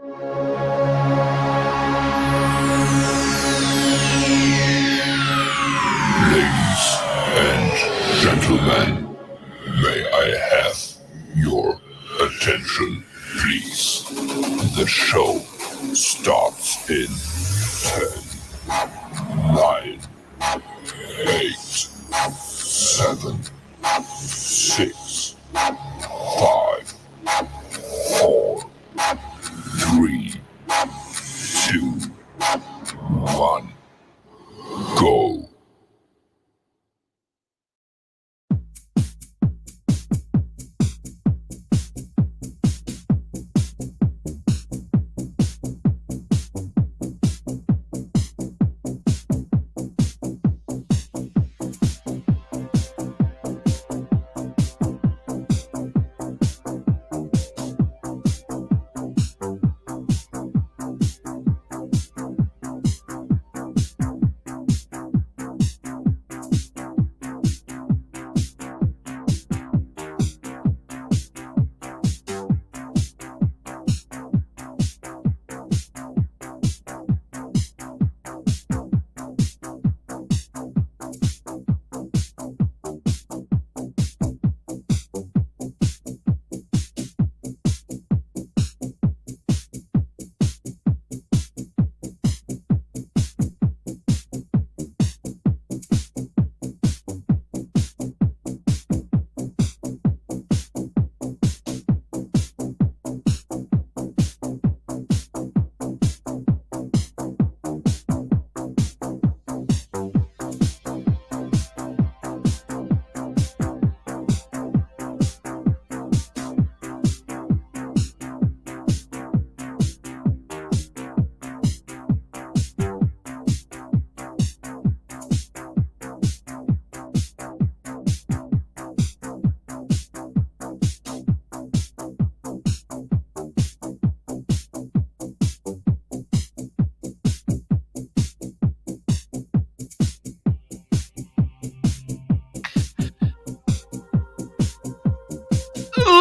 Ladies and gentlemen, may I have your attention, please? The show starts in 10, 9, 8, 7, 6, 5, 4, 3, 2, 1, go.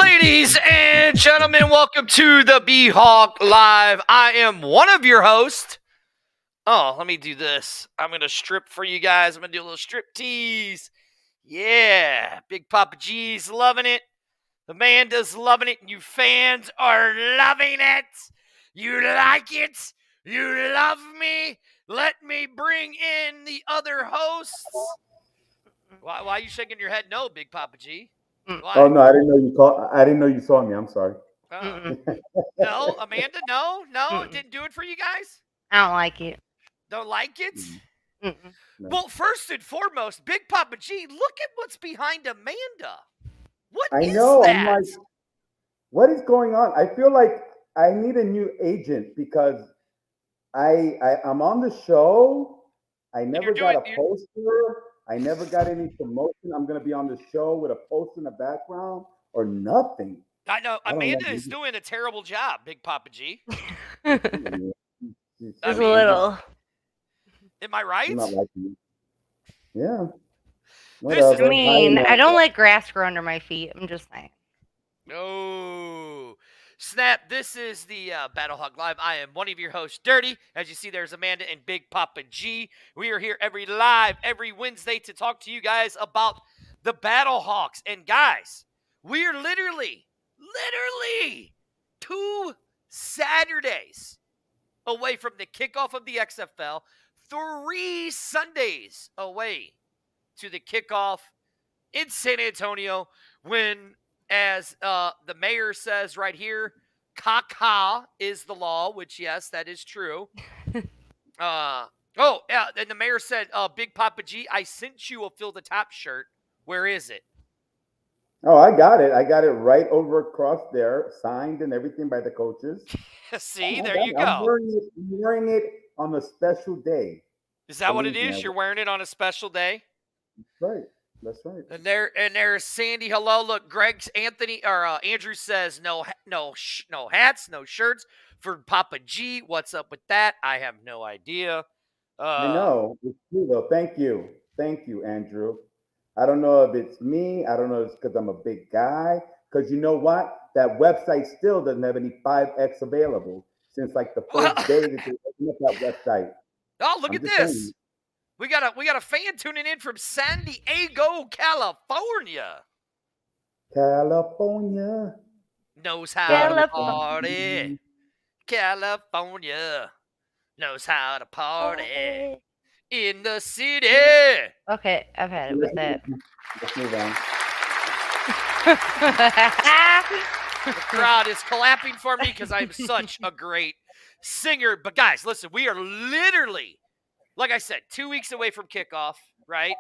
Ladies and gentlemen, welcome to the BHawk Live. I am one of your hosts. Oh, let me do this. I'm going to strip for you guys. I'm going to do a little strip tease. Yeah, Big Papa G's loving it. Amanda's loving it. You fans are loving it. You like it. You love me. Let me bring in the other hosts. Why are you shaking your head no, Big Papa G? Why? Oh no, I didn't know you called. I didn't know you saw me. I'm sorry. No, Amanda, no, didn't do it for you guys. I don't like it. Don't like it? No. Well, first and foremost, Big Papa G, look at what's behind Amanda. What I is know. that? I'm like, what is going on? I feel like I need a new agent because I'm on the show. I never got a poster. I never got any promotion. I'm gonna be on the show with a poster in the background or nothing. I know I don't Amanda know. is doing a terrible job, Big Papa G. Just a little. Am I right? I'm not liking it. Yeah. I mean, I don't like grass grow under my feet. I'm just saying. Oh, snap. This is the BattleHawk Live. I am one of your hosts, Dirty. As you see, there's Amanda and Big Papa G. We are here every Wednesday to talk to you guys about the BattleHawks. And guys, we are literally 2 Saturdays away from the kickoff of the XFL, 3 Sundays away to the kickoff in San Antonio when, as the mayor says right here, caca is the law, which, yes, that is true. And the mayor said, Big Papa G, I sent you a Fill the Top shirt. Where is it? Oh, I got it. I got it right over across there, signed and everything by the coaches. See, there you go. I'm wearing it on a special day. Is that what it is? You're wearing it on a special day? That's right. And there's Sandy. Hello, look, Andrew says no hats, no shirts for Papa G. What's up with that? I have no idea. I know it's true though. Thank you, Andrew. I don't know if it's me. I don't know if it's because I'm a big guy. Because you know what? That website still doesn't have any 5X available. since like the first day that they opened up that website. Oh, look I'm at just this. saying. We got a fan tuning in from San Diego, California. California Knows how to California. party. California knows how to party in the city. Okay, I've had it with that. Let's move on. The crowd is clapping for me because I'm such a great singer. But guys, listen, we are literally, like I said, 2 weeks away from kickoff, right?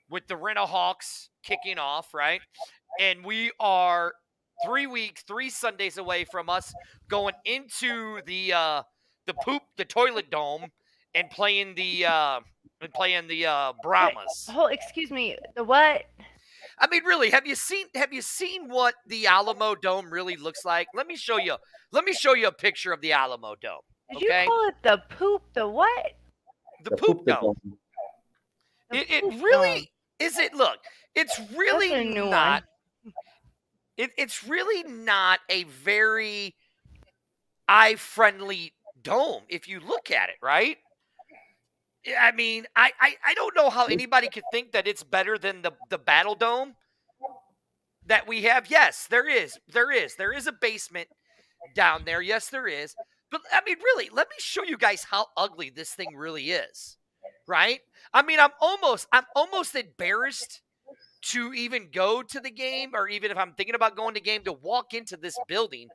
With the Hawks kicking off, right? And we are 3 weeks, 3 Sundays away from us going into the toilet dome and playing the Brahmas. Oh, excuse me. The what? I mean, really, have you seen what the Alamo Dome really looks like? Let me show you a picture of the Alamo Dome. Did you call it the poop? The what? The poop dome. It really is. It look. It's really That's a new not. one. It's really not a very eye-friendly dome if you look at it, right? I mean, I don't know how anybody could think that it's better than the Battle Dome that we have. Yes, there is a basement down there. Yes, there is. But I mean, really, let me show you guys how ugly this thing really is. Right? I mean, I'm almost embarrassed to even go to the game, or even if I'm thinking about going to game, to walk into this building,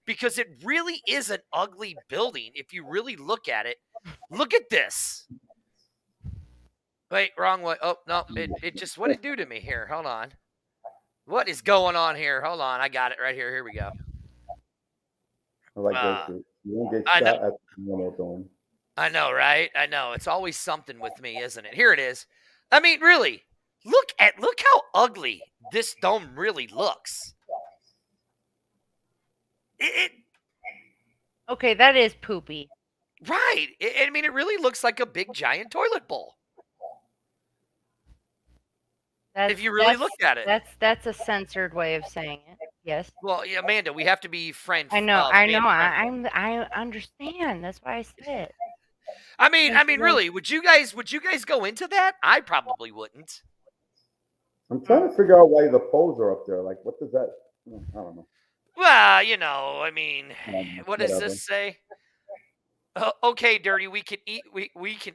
because it really is an ugly building if you really look at it. Look at this. Wait, wrong way. Oh, no, it just, what did it do to me here? Hold on. What is going on here? Hold on. I got it right here. Here we go. I like this. You won't get shot at the normal dome. I know, right? I know. It's always something with me, isn't it? Here it is. I mean, really, look how ugly this dome really looks. Okay, that is poopy. Right. I mean, it really looks like a big giant toilet bowl. If you really look at it. That's a censored way of saying it. Yes. Well, yeah, Amanda, we have to be friends. I know. I understand. That's why I said. I mean, really, would you guys go into that? I probably wouldn't. I'm trying to figure out why the poles are up there. Like, what does that? I don't know. Well, I mean, what does this say? Okay, Dirty, we can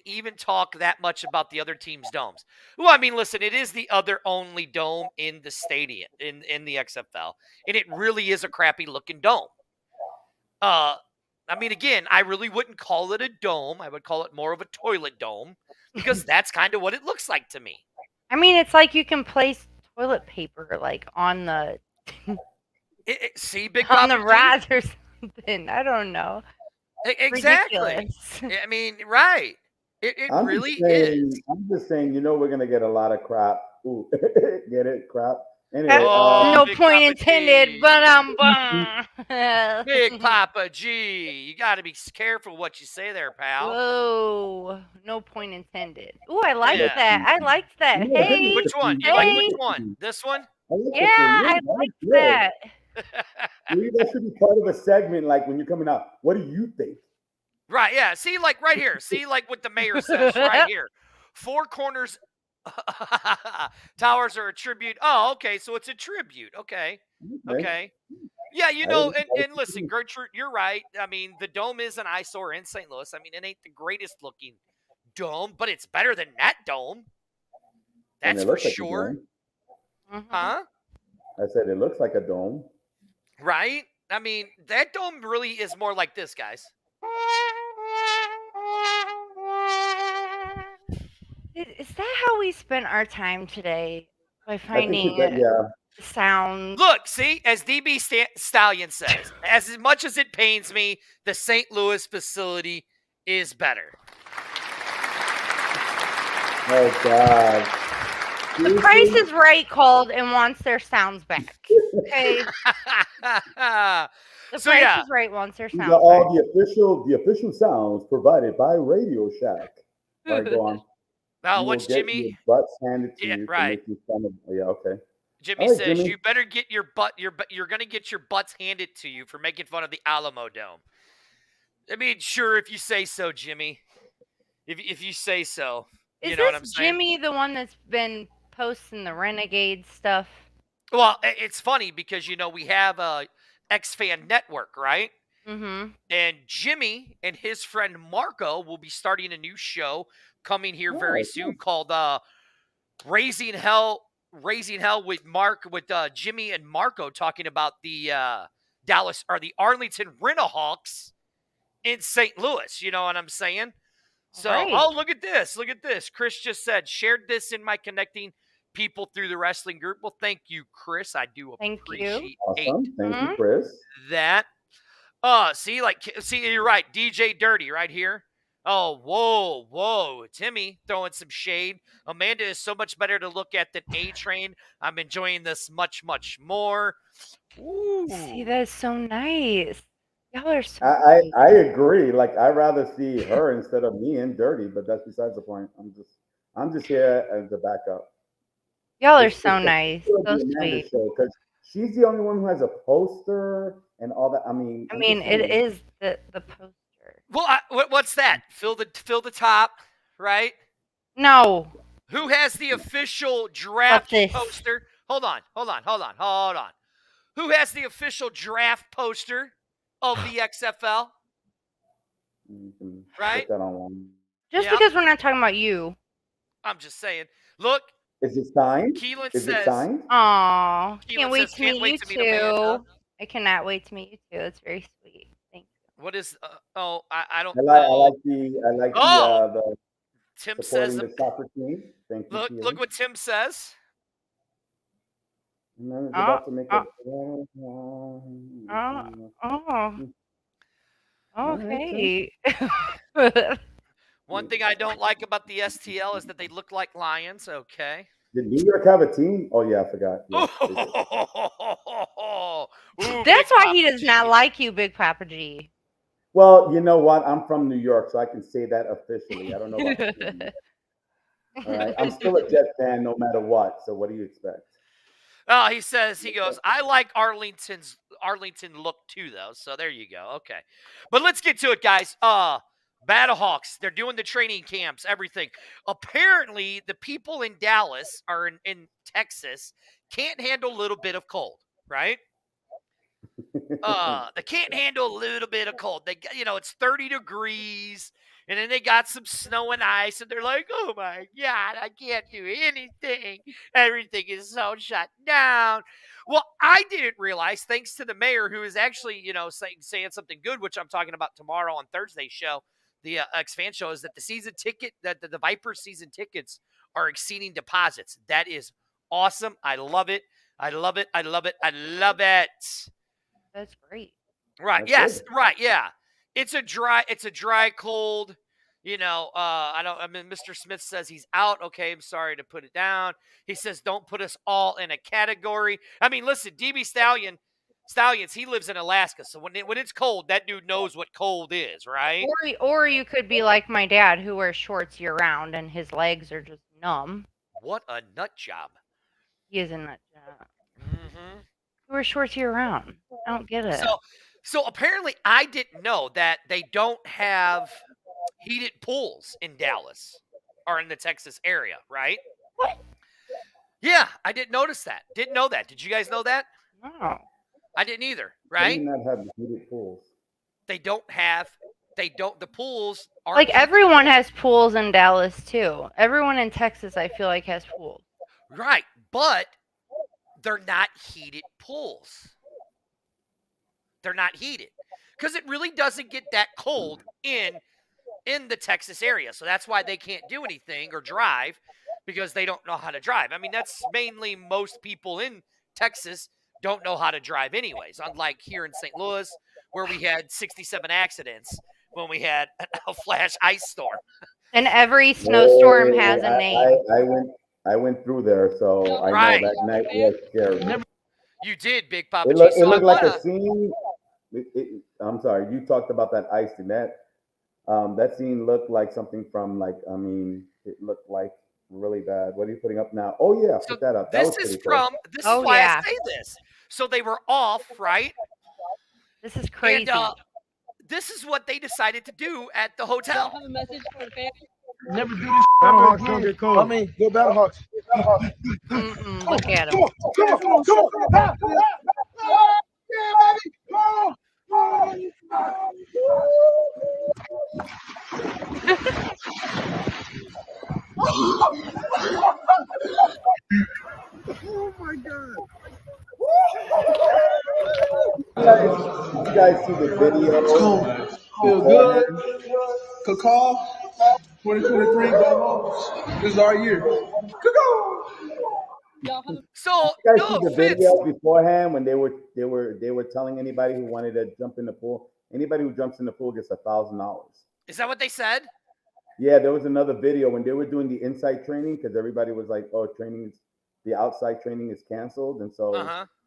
even talk that much about the other team's domes. Well, I mean, listen, it is the other only dome in the stadium, in the XFL, and it really is a crappy looking dome. I mean, again, I really wouldn't call it a dome. I would call it more of a toilet dome, because that's kind of what it looks like to me. I mean, it's like you can place toilet paper like on the see, Big on Papa the rods or something. I don't know. Exactly. Ridiculous. I mean, right. It really is. I'm just saying, we're going to get a lot of crap. Ooh, get it? Crap. Anyway, no point intended, but Big Papa G, you got to be careful what you say there, pal. Whoa, no point intended. Ooh, I like that. I liked that. Hey, which one? You like which one? This one? Yeah, I like that. Maybe that should be part of a segment, like when you're coming out. What do you think? Right. Yeah. See, like right here. See, like what the mayor says right here. Four corners. Towers are a tribute. Oh, okay. So it's a tribute. Okay. Yeah, and listen, Gertrude, you're right. I mean, the dome is an eyesore in St. Louis. I mean, it ain't the greatest looking dome, but it's better than that dome. That's for sure. Huh? I said it looks like a dome. Right? I mean, that dome really is more like this, guys. Is that how we spent our time today? By finding sound? Look, see, as DB Stallion says, as much as it pains me, the St. Louis facility is better. Oh, God. The Price is Right called and wants their sounds back. Okay. The Price is Right wants their sounds back. All the official sounds provided by Radio Shack. All right, go on. Now, what's Jimmy? Your butts handed to you. Right. Yeah, okay. Jimmy says Jimmy, you better get your butt. You're going to get your butts handed to you for making fun of the Alamo Dome. I mean, sure, if you say so, Jimmy. If you say so. Is You know what I'm this saying? Jimmy the one that's been posting the Renegade stuff? Well, it's funny because, we have a X-Fan Network, right? Mm-hmm. And Jimmy and his friend Marco will be starting a new show coming here very soon called Raising Hell with Jimmy and Marco talking about the Dallas or the Arlington Rinahawks in St. Louis. You know what I'm saying? So, Right. look at this. Look at this. Chris just said, shared this in my connecting people through the wrestling group. Well, thank you, Chris. I do Thank you. appreciate Awesome. Thank Mhm. you, Chris. that. See, you're right. DJ Dirty right here. Oh, whoa. Timmy throwing some shade. Amanda is so much better to look at than A-Train. I'm enjoying this much, much more. Ooh. See, that's so nice. Y'all are so I nice. I agree. Like I'd rather see her instead of me in Dirty, but that's besides the point. I'm just here as a backup. Y'all are It's so the nice. picture of So the Amanda sweet. show because she's the only one who has a poster and all that. I mean, I I'm mean, just it saying. is the poster. Well, what's that? Fill the top, right? No. Who has the official What's draft this? poster? Hold on. Who has the official draft poster of the XFL? You can Right? put that on one. Just Yep. because we're not talking about you. I'm just saying. Look, Is it signed? Keelan Is it says. signed? Aw, Keelan can't wait says, to meet "Can't wait you to meet Amanda." two. I cannot wait to meet you too. It's very sweet. Thank you. What is? I don't I know. like Oh, the Tim says. supporting the soccer team. Thank you, Look Keelan. what Tim says. And then it's Oh, about to make oh, a. oh, All right, Tim. okay. One thing I don't like about the STL is that they look like lions. Okay. Did New York have a team? Oh yeah, I forgot. Yeah, they did. Ooh, Big That's why he Papa does G. not like you, Big Papa G. Well, you know what? I'm from New York, so I can say that officially. I don't know about you. All right, I'm still a Jet fan no matter what. So what do you expect? Oh, he goes, I like Arlington look too, though. So there you go. Okay. But let's get to it, guys. BHawks, they're doing the training camps, everything. Apparently, the people in Dallas or in Texas can't handle a little bit of cold, right? They can't handle a little bit of cold. It's 30 degrees, and then they got some snow and ice, and they're like, oh my God, I can't do anything. Everything is so shut down. Well, I didn't realize, thanks to the mayor, who is actually, saying something good, which I'm talking about tomorrow on Thursday's show, the X-Fan show, is that the season ticket, that the Vipers season tickets are exceeding deposits. That is awesome. I love it. I love it. I love it. I love it. That's great. Right. That's Yes. good. Right. Yeah. It's a dry cold. Mr. Smith says he's out. Okay. I'm sorry to put it down. He says, don't put us all in a category. I mean, listen, Stallions, he lives in Alaska. So when it's cold, that dude knows what cold is, right? Or you could be like my dad, who wears shorts year round and his legs are just numb. What a nut job. He is a nut job. Mm-hmm. Who wears shorts year round? I don't get it. So apparently I didn't know that they don't have heated pools in Dallas or in the Texas area, right? What? Yeah, I didn't notice that. Didn't know that. Did you guys know that? No. I didn't either, They right? do not have heated pools. The pools aren't Like heated. everyone has pools in Dallas too. Everyone in Texas, I feel like, has pools. Right, but they're not heated pools. They're not heated because it really doesn't get that cold in the Texas area. So that's why they can't do anything or drive, because they don't know how to drive. I mean, that's mainly most people in Texas don't know how to drive anyways, unlike here in St. Louis where we had 67 accidents when we had a flash ice storm. And every snowstorm has a name. I went through there, so I Right. know that night was scary. You did, Big Papa It G. looked like a scene. I'm sorry, you talked about that ice in that. That scene looked like something from it looked like really bad. What are you putting up now? Oh yeah, So put that up. That this was is pretty cool. this Oh, is why yeah. I say this. So they were off, right? This is crazy. And this is what they decided to do at the hotel. Have a message for the fans. Never do this. Battlehawks don't get cold. I mean, go Battlehawks. Look at him. Come on. Yeah, baby. Come on. Oh my God. You guys see the video? Feel good. Cacao. 2023 Battlehawks. This is our year. So you guys see the video beforehand when they were telling anybody who wanted to jump in the pool, anybody who jumps in the pool gets $1,000. Is that what they said? Yeah, there was another video when they were doing the inside training because everybody was like, "Oh, the outside training is canceled," and so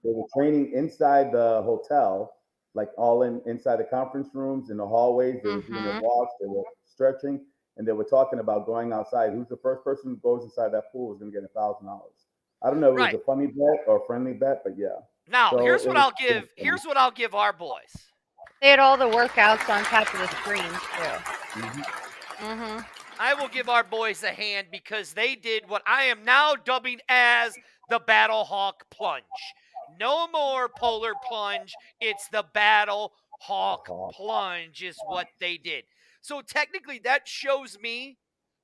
they were training inside the hotel, like all inside the conference rooms, in the hallways. They were doing their walks, they were stretching, and they were talking about going outside. Who's the first person who goes inside that pool is going to get $1,000. I don't know if it was a funny bet or a friendly bet, but yeah. Now, so here's what I'll give. Here's what I'll give our boys. They had all the workouts on top of the screens too. I will give our boys a hand because they did what I am now dubbing as the BattleHawk plunge. No more polar plunge. It's the BattleHawk plunge is what they did. So technically that shows me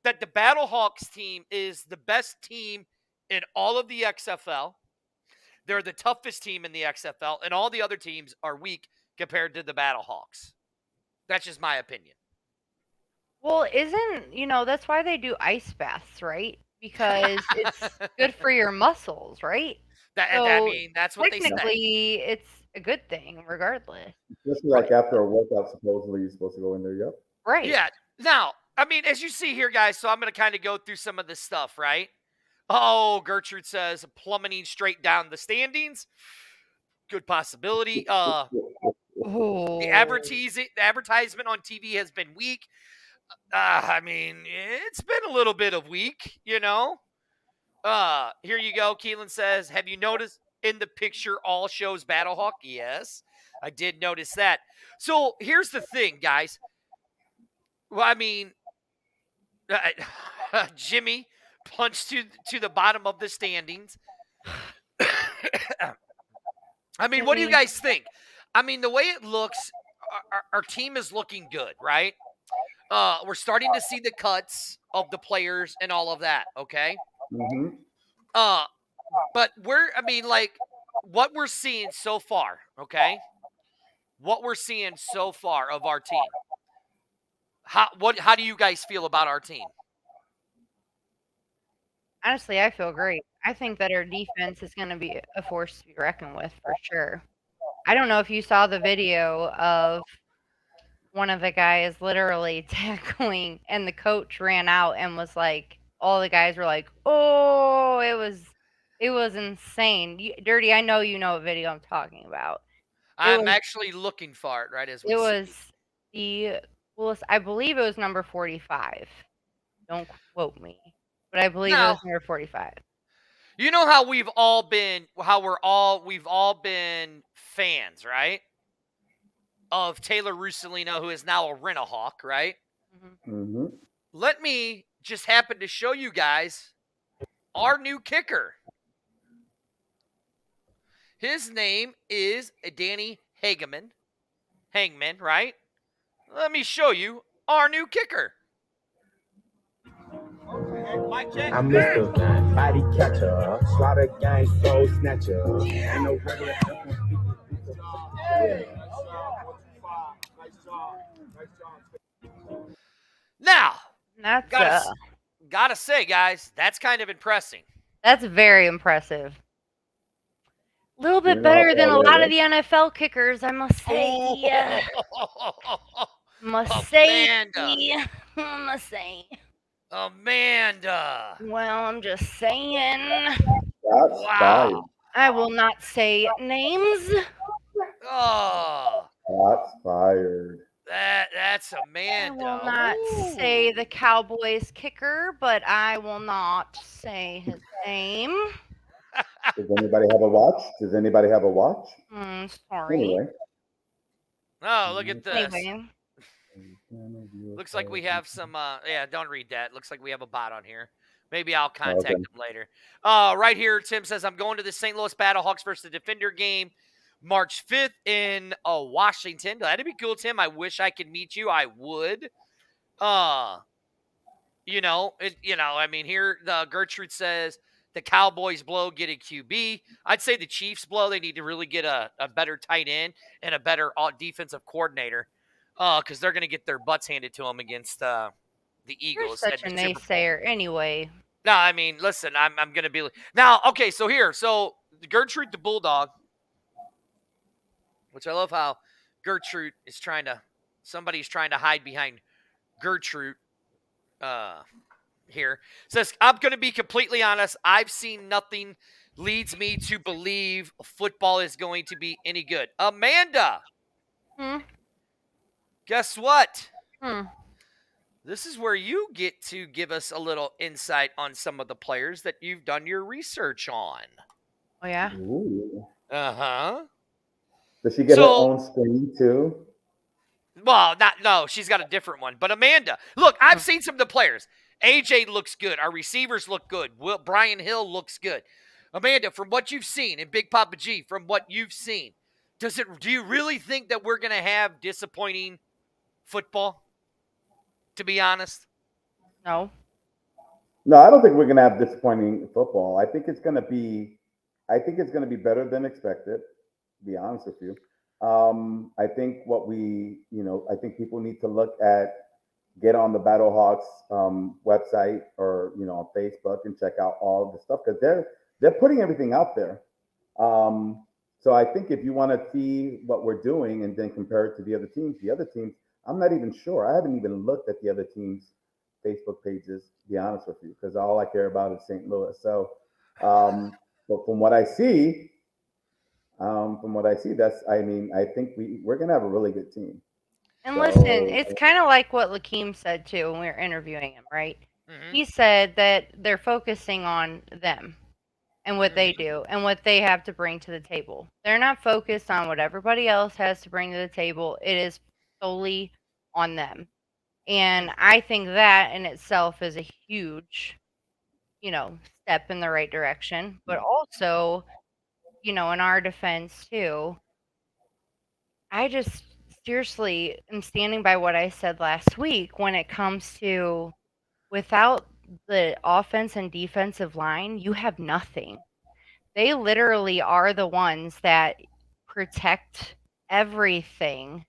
that the BattleHawks team is the best team in all of the XFL. They're the toughest team in the XFL, and all the other teams are weak compared to the BattleHawks. That's just my opinion. Well, that's why they do ice baths, right? Because it's good for your muscles, right? That's what they say. Technically, it's a good thing, regardless. Especially like after a workout, supposedly you're supposed to go in there, yep. Right. Yeah. Now, I mean, as you see here, guys, so I'm going to kind of go through some of this stuff, right? Oh, Gertrude says plummeting straight down the standings. Good possibility. The advertisement on TV has been weak. I mean, it's been a little bit of week, Here you go. Keelan says, have you noticed in the picture all shows BattleHawk? Yes, I did notice that. So here's the thing, guys. Well, I mean, Jimmy plunged to the bottom of the standings. I mean, what do you guys think? I mean, the way it looks, our team is looking good, right? We're starting to see the cuts of the players and all of that, okay? But what we're seeing so far, okay? What we're seeing so far of our team. How do you guys feel about our team? Honestly, I feel great. I think that our defense is going to be a force to be reckoned with for sure. I don't know if you saw the video of one of the guys literally tackling, and the coach ran out and was like, all the guys were like, "Oh, it was insane." Dirty, I know you know what video I'm talking about. I'm actually looking for it right as we speak. I believe it was number 45. Don't quote me, but I believe it was number 45. You know how we've all been fans, right? Of Taylor Russolino, who is now a Rent-A-Hawk, right? Let me just happen to show you guys our new kicker. His name is Danny Hangman, right? Let me show you our new kicker. I'm Mr. Body Catcher, Slaughter Gang Soul Snatcher. Ain't no regular. Now, that's gotta say, guys, that's kind of impressive. That's very impressive. A little bit better than a lot of the NFL kickers, I must say. Amanda. Well, I'm just saying. That's fired. I will not say names. Oh. That's fired. That's Amanda. I will not say the Cowboys kicker, but I will not say his name. Does anybody have a watch? Sorry. Anyway. Oh, look at this. Anyway. Looks like we have some. Yeah, don't read that. Looks like we have a bot on here. Maybe I'll contact them later. Right here, Tim says, I'm going to the St. Louis Battlehawks versus the Defender game March 5th in Washington. That'd be cool, Tim. I wish I could meet you. I would. I mean, here the Gertrude says the Cowboys blow, get a QB. I'd say the Chiefs blow. They need to really get a better tight end and a better defensive coordinator because they're going to get their butts handed to them against the Eagles. You're such a naysayer anyway. No, I mean, listen, I'm going to be now. Okay, so Gertrude the Bulldog, which I love how Gertrude is somebody's trying to hide behind Gertrude. Here says, I'm going to be completely honest. I've seen nothing leads me to believe football is going to be any good. Amanda, guess what? This is where you get to give us a little insight on some of the players that you've done your research on. Oh, yeah? Ooh. Uh-huh. Does she get her own screen, too? Well, no, she's got a different one. But Amanda, look, I've seen some of the players. AJ looks good. Our receivers look good. Brian Hill looks good. Amanda, from what you've seen, and Big Papa G, from what you've seen, do you really think that we're going to have disappointing football, to be honest? No. No, I don't think we're going to have disappointing football. I think it's going to be better than expected, to be honest with you. I think I think people need to get on the Battlehawks website or on Facebook and check out all of the stuff because they're putting everything out there. So I think if you want to see what we're doing and then compare it to the other teams, I'm not even sure. I haven't even looked at the other teams' Facebook pages, to be honest with you, because all I care about is St. Louis. So, but from what I see, I think we're gonna have a really good team. And listen, it's kind of like what Lakeem said too when we were interviewing him, right? Mm-hmm. He said that they're focusing on them and what they do and what they have to bring to the table. They're not focused on what everybody else has to bring to the table. It is solely on them. And I think that in itself is a huge, step in the right direction. But also, in our defense too, I just seriously am standing by what I said last week when it comes to without the offense and defensive line, you have nothing. They literally are the ones that protect everything.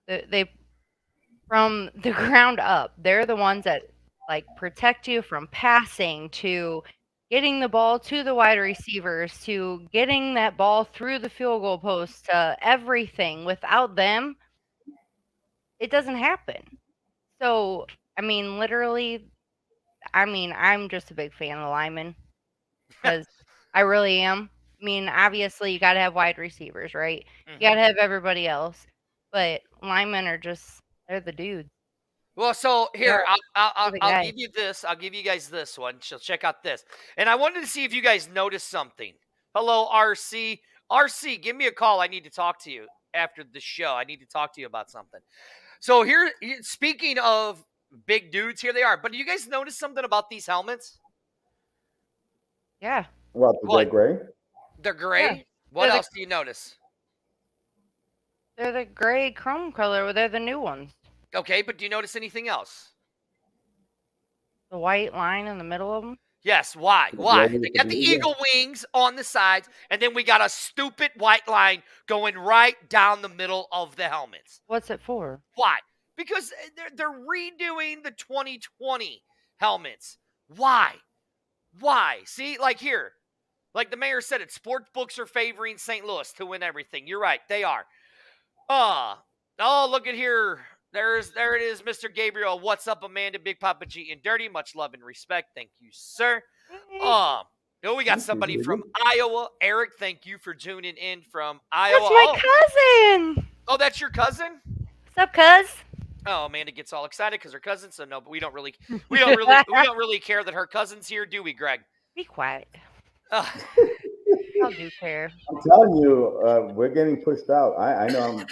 They from the ground up. They're the ones that protect you from passing to getting the ball to the wide receivers, to getting that ball through the field goal post, to everything. Without them, it doesn't happen. So, literally, I'm just a big fan of the linemen because I really am. Obviously, you got to have wide receivers, right? Mm-hmm. You got to have everybody else. But linemen are they're the dudes. Well, so here, I'll give you this. I'll give you guys this one. So check out this. And I wanted to see if you guys noticed something. Hello, RC. RC, give me a call. I need to talk to you after the show. I need to talk to you about something. So here, speaking of big dudes, here they are. But do you guys notice something about these helmets? Yeah. What, they're gray? They're gray? Yeah. What else do you notice? They're the gray chrome color. They're the new ones. Okay, but do you notice anything else? The white line in the middle of them? Yes, why? Why? They got the eagle wings on the sides, and then we got a stupid white line going right down the middle of the helmets. What's it for? Why? Because they're redoing the 2020 helmets. Why? Why? See, like here, like the mayor said it, sports books are favoring St. Louis to win everything. You're right, they are. Oh, look at here. There it is, Mr. Gabriel. What's up, Amanda, Big Papa G, and Dirty? Much love and respect. Thank you, sir. We got somebody from Iowa. Eric, thank you for tuning in from Iowa. That's my cousin. Oh, that's your cousin? What's up, cuz? Oh, Amanda gets all excited because her cousin. So no, but we don't really care that her cousin's here, do we, Greg? Be quiet. still do care. I'm telling you, we're getting pushed out. I know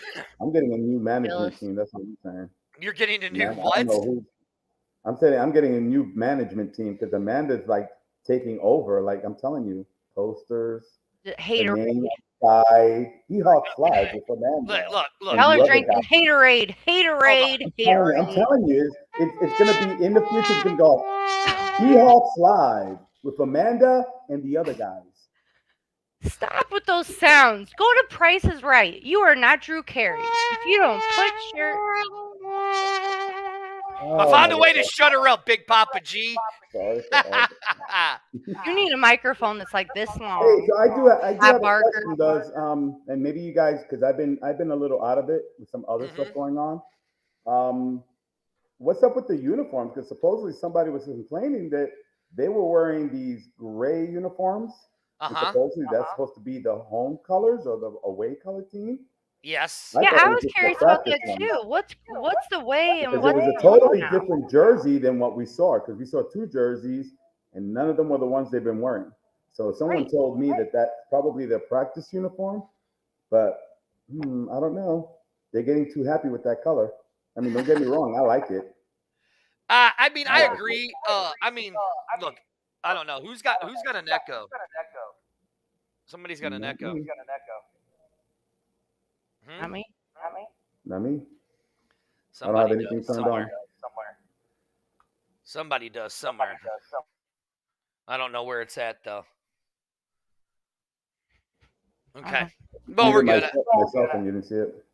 I'm getting a new management Jealous. team. That's what I'm saying. You're getting a new Man, I what? don't know who. I'm saying I'm getting a new management team because Amanda's like taking over. Like I'm telling you, posters, the Hater. name side, BHawk slides with Amanda. Look. And Y'all the are other drinking guy. haterade. I'm telling you, it's gonna be in the future. It's gonna go BHawk slide with Amanda and the other guys. Stop with those sounds. Go to Price is Right. You are not Drew Carey. If you don't put your I found a way to shut her up, Big Papa G. Sorry for all you need a microphone that's like this long. Hey, so I do have a Barker. question, does and maybe you guys, because I've been a little out of it with some other stuff going on. What's up with the uniforms? Because supposedly somebody was complaining that they were wearing these gray uniforms. And supposedly that's supposed to be the home colors or the away color team. Yes. I was curious about that too. What's the way and because it was a totally different jersey than what we saw, because we saw two jerseys and none of them were the ones they've been wearing. So someone told me that that's probably their practice uniform, but I don't know. They're getting too happy with that color. I mean, don't get me wrong, I like it. I mean, I agree. I mean, look, I don't know who's got an echo. Somebody's got an echo. Not me. Not me. Somebody I don't have anything does turned somewhere. on. Somebody does somewhere. I don't know where it's at though. Okay. Well, we're good. Myself and you didn't see it.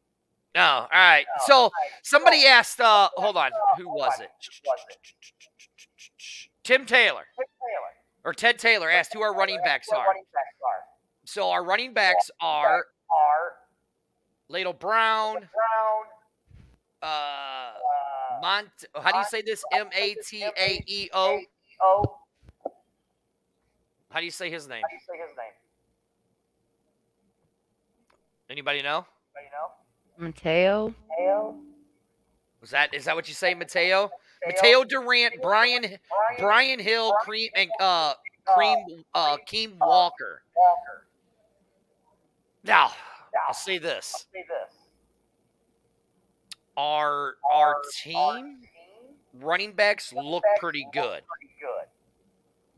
No, all right. So somebody asked, hold on, who was it? Tim Taylor. Or Ted Taylor asked who our running backs are. So our running backs are Ladle Brown, how do you say this? Mateo? How do you say his name? Anybody know? Mateo. Is that what you say, Mateo? Mateo Durant, Brian Hill, Keem Walker. Now, I'll say this. Our team running backs look pretty good.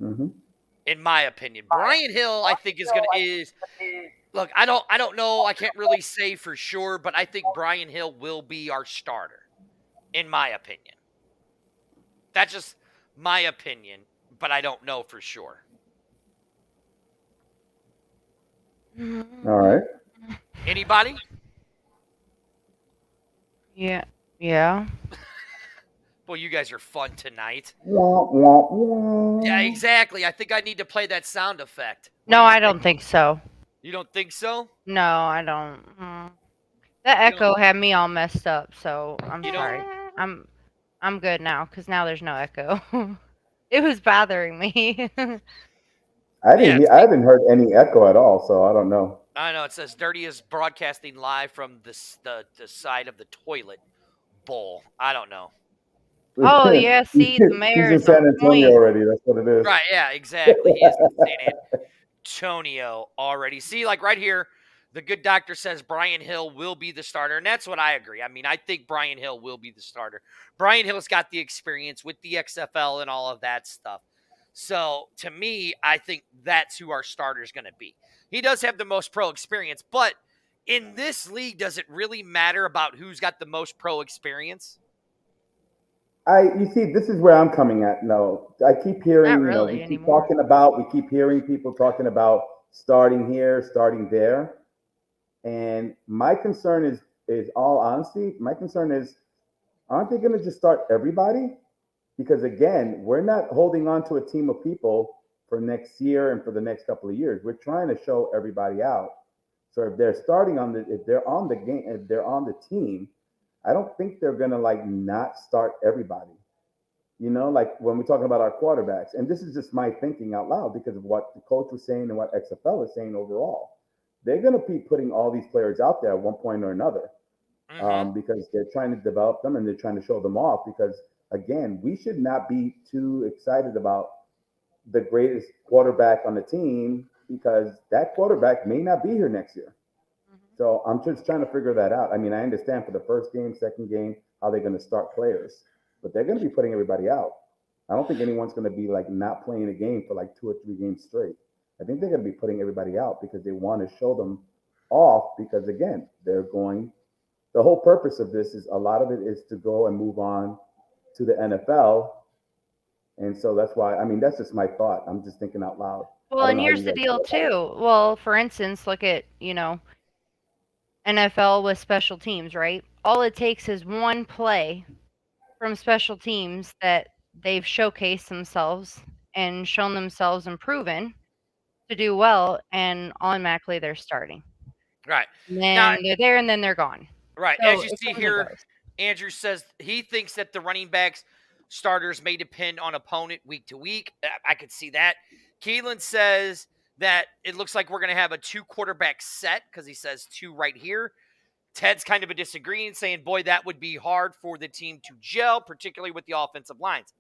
Mm-hmm. In my opinion. Brian Hill, I think, look, I don't know. I can't really say for sure, but I think Brian Hill will be our starter, in my opinion. That's just my opinion, but I don't know for sure. All right. Anybody? Yeah. Well, you guys are fun tonight. Wah, wah, wah. Yeah, exactly. I think I need to play that sound effect. No, I don't think so. You don't think so? No, I don't. That echo had me all messed up, so I'm sorry. I'm good now because now there's no echo. It was bothering me. I haven't heard any echo at all, so I don't know. I know. It says Dirty is broadcasting live from the side of the toilet bowl. I don't know. Oh, yeah, see, the mayor He's in San Antonio already. That's what it is. Right, yeah, exactly. He is in San Antonio already. See, like right here, the good doctor says Brian Hill will be the starter, and that's what I agree. I mean, I think Brian Hill will be the starter. Brian Hill's got the experience with the XFL and all of that stuff. So, to me, I think that's who our starter is going to be. He does have the most pro experience, but in this league, does it really matter about who's got the most pro experience? You see, this is where I'm coming at. No, I keep hearing, we keep hearing people talking about starting here, starting there. And my concern is all honesty, my concern is, aren't they going to just start everybody? Because again, we're not holding on to a team of people for next year and for the next couple of years. We're trying to show everybody out. So if they're if they're on the team, I don't think they're gonna not start everybody. Like when we're talking about our quarterbacks, and this is just my thinking out loud because of what the coach was saying and what XFL is saying overall. They're gonna be putting all these players out there at one point or another, because they're trying to develop them and they're trying to show them off. Because again, we should not be too excited about the greatest quarterback on the team because that quarterback may not be here next year. So I'm just trying to figure that out. I mean, I understand for the first game, second game, how they're going to start players, but they're going to be putting everybody out. I don't think anyone's going to be like not playing a game for like 2 or 3 games straight. I think they're going to be putting everybody out because they want to show them off because again, they're going. The whole purpose of this is a lot of it is to go and move on to the NFL. And so that's why, I mean, that's just my thought. I'm just thinking out loud. Well, and here's the deal too. Well, for instance, look at, NFL with special teams, right? All it takes is one play from special teams that they've showcased themselves and shown themselves and proven to do well, and automatically they're starting. Right. And then they're there, and then they're gone. Right. So as you see here, Andrew says he thinks that the running backs starters may depend on opponent week to week. I could see that. Keelan says that it looks like we're going to have a 2 quarterback set because he says 2 right here. Ted's kind of a disagreeing, saying, boy, that would be hard for the team to gel, particularly with the offensive lines.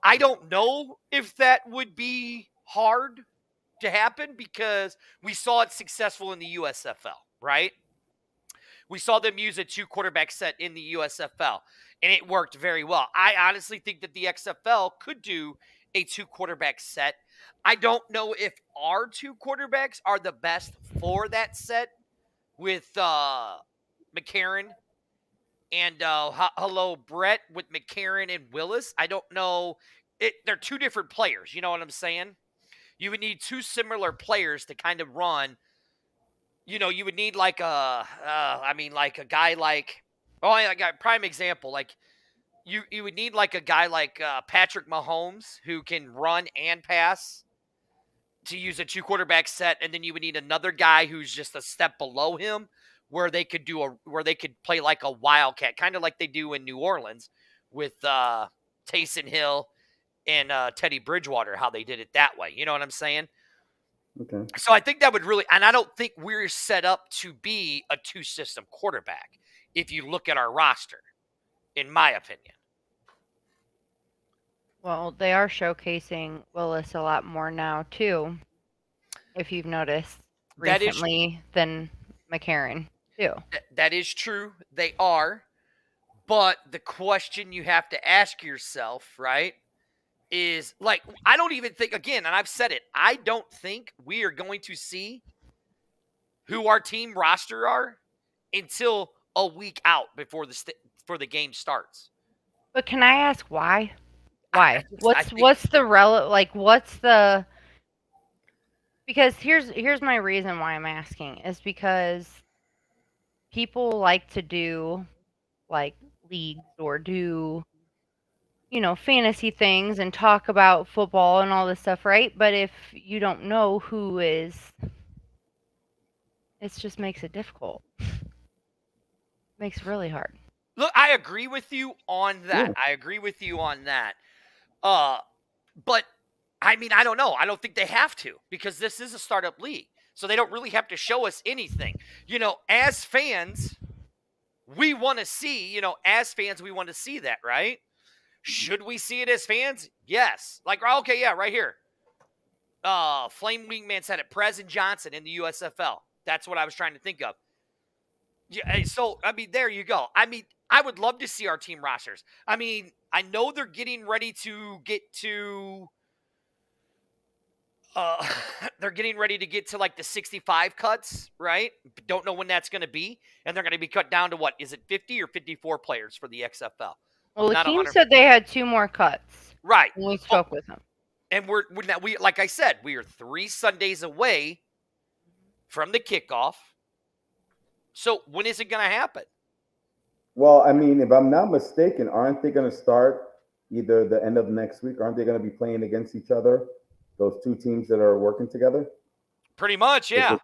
I don't know if that would be hard to happen because we saw it successful in the USFL, right? We saw them use a 2 quarterback set in the USFL, and it worked very well. I honestly think that the XFL could do a 2 quarterback set. I don't know if our 2 quarterbacks are the best for that set with McCarron and hello, Brett with McCarron and Willis. I don't know. They're 2 different players. You know what I'm saying? You would need 2 similar players to kind of run. You would need like a guy like, I got prime example. Like you would need like a guy like Patrick Mahomes who can run and pass to use a 2 quarterback set, and then you would need another guy who's just a step below him where they could play like a wildcat, kind of like they do in New Orleans with Taysom Hill and Teddy Bridgewater, how they did it that way. You know what I'm saying? Okay. So I think that would really, and I don't think we're set up to be a 2-system quarterback if you look at our roster, in my opinion. Well, they are showcasing Willis a lot more now, too, if you've noticed recently than McCarron, too. That is true. They are. But the question you have to ask yourself, right, is like, I don't even think, again, and I've said it, I don't think we are going to see who our team roster are until a week out before the game starts. But can I ask why? Why? What's the because here's my reason why I'm asking is because people like to do like leagues or do fantasy things and talk about football and all this stuff, right? But if you don't know who is, it just makes it difficult. Makes it really hard. Look, I agree with you on that. Yeah. I agree with you on that. But I mean, I don't know. I don't think they have to because this is a startup league. So they don't really have to show us anything. As fans, we want to see, we want to see that, right? Should we see it as fans? Yes. Like, okay, yeah, right here. Flame Wingman said it. Prez and Johnson in the USFL. That's what I was trying to think of. Yeah, so, I mean, there you go. I mean, I would love to see our team rosters. I mean, I know they're getting ready to get to they're getting ready to get to like the 65 cuts, right? Don't know when that's going to be. And they're going to be cut down to what? Is it 50 or 54 players for the XFL? Well, the team said they had 2 more cuts. Right. When we spoke with them. And we're like I said, we are 3 Sundays away from the kickoff. So when is it going to happen? Well, I mean, if I'm not mistaken, aren't they going to start either the end of next week? Aren't they going to be playing against each other? Those 2 teams that are working together? Pretty much, yeah.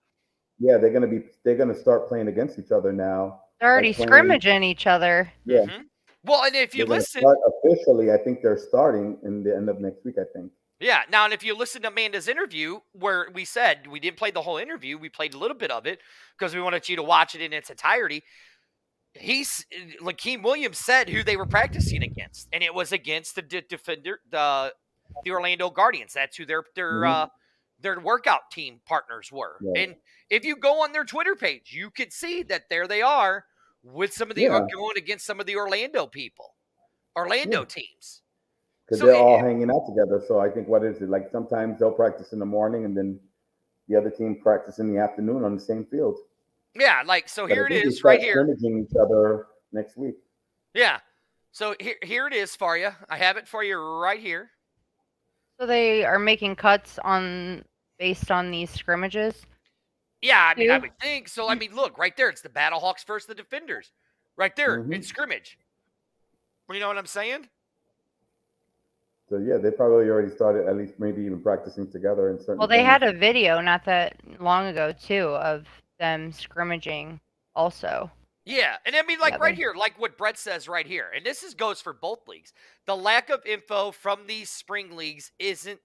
Yeah, they're going to start playing against each other now. They're already scrimmaging each other. Yeah. Mm-hmm. Well, and if you listen officially, I think they're starting in the end of next week, I think. Yeah. Now, and if you listen to Amanda's interview where we said we didn't play the whole interview, we played a little bit of it because we wanted you to watch it in its entirety. Lakeem Williams said who they were practicing against, and it was against the Orlando Guardians. That's who their their workout team partners were. Right. And if you go on their Twitter page, you could see that there they are with some of the going against some of the Orlando teams. Because So they're all hanging out together. So I think, what is it? Like sometimes they'll practice in the morning and then the other team practice in the afternoon on the same field. Yeah, like, so But here I it think they is start right here. scrimmaging each other next week. Yeah. So here it is for you. I have it for you right here. So they are making cuts based on these scrimmages? Yeah, I mean, I would think. So, I mean, look, right there. It's the BattleHawks versus the Defenders. Right there in scrimmage. You know what I'm saying? So, yeah, they probably already started at least maybe even practicing together in certain Well, they things. had a video not that long ago, too, of them scrimmaging also. Yeah, and I mean, like right here, like what Brett says right here, and this goes for both leagues. The lack of info from these spring leagues isn't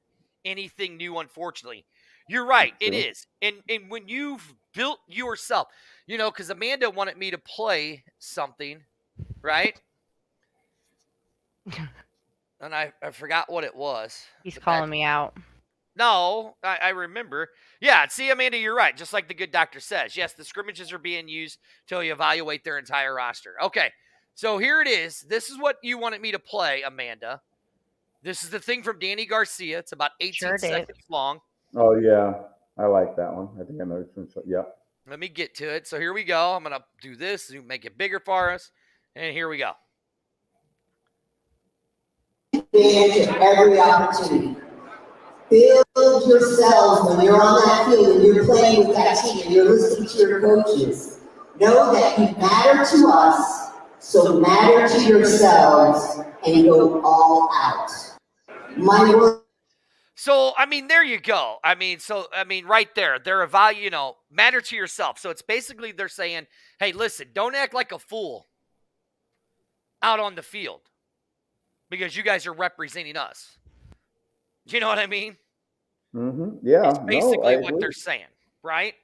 anything new, unfortunately. You're right, it is. And when you've built yourself, you know, because Amanda wanted me to play something, right? And I forgot what it was. He's calling me out. No, I remember. Yeah, see, Amanda, you're right. Just like the good doctor says. Yes, the scrimmages are being used to evaluate their entire roster. Okay, so here it is. This is what you wanted me to play, Amanda. This is the thing from Danny Garcia. It's about 18 seconds long. Oh, yeah. I like that one. I think I know which one. Yep. Let me get to it. So here we go. I'm going to do this, make it bigger for us. And here we go. Every opportunity. Build yourselves when you're on that field and you're playing with that team and you're listening to your coaches. Know that you matter to us, so matter to yourselves and go all out. My word. So, I mean, there you go. I mean, right there, they're matter to yourself. So it's basically they're saying, hey, listen, don't act like a fool out on the field because you guys are representing us. Do you know what I mean? Mm-hmm. Yeah. It's basically what they're saying, right?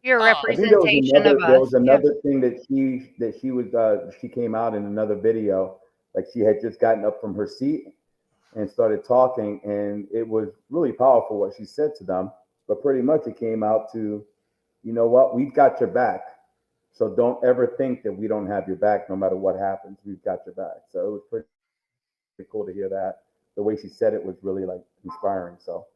Your representation there was another thing that she came out in another video, like she had just gotten up from her seat and started talking, and it was really powerful what she said to them. But pretty much it came out to, you know what, we've got your back. So don't ever think that we don't have your back no matter what happens. We've got your back. So it was pretty cool to hear that. The way she said it was really like inspiring. So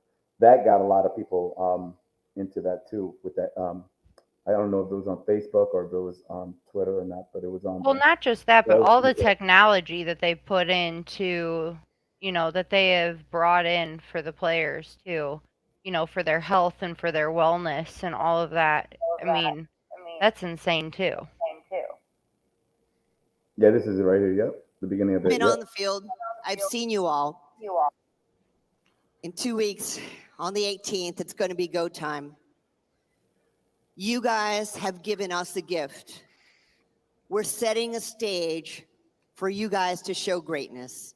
that got a lot of people into that too with that. I don't know if it was on Facebook or if it was on Twitter or not, but it was on. Well, not just that, but all the technology that they put into, that they have brought in for the players too, for their health and for their wellness and all of that. I mean, that's insane too. Yeah, this is it right here. Yep, the beginning of it. Been on the field. I've seen you all. In 2 weeks, on the 18th, it's going to be go time. You guys have given us a gift. We're setting a stage for you guys to show greatness.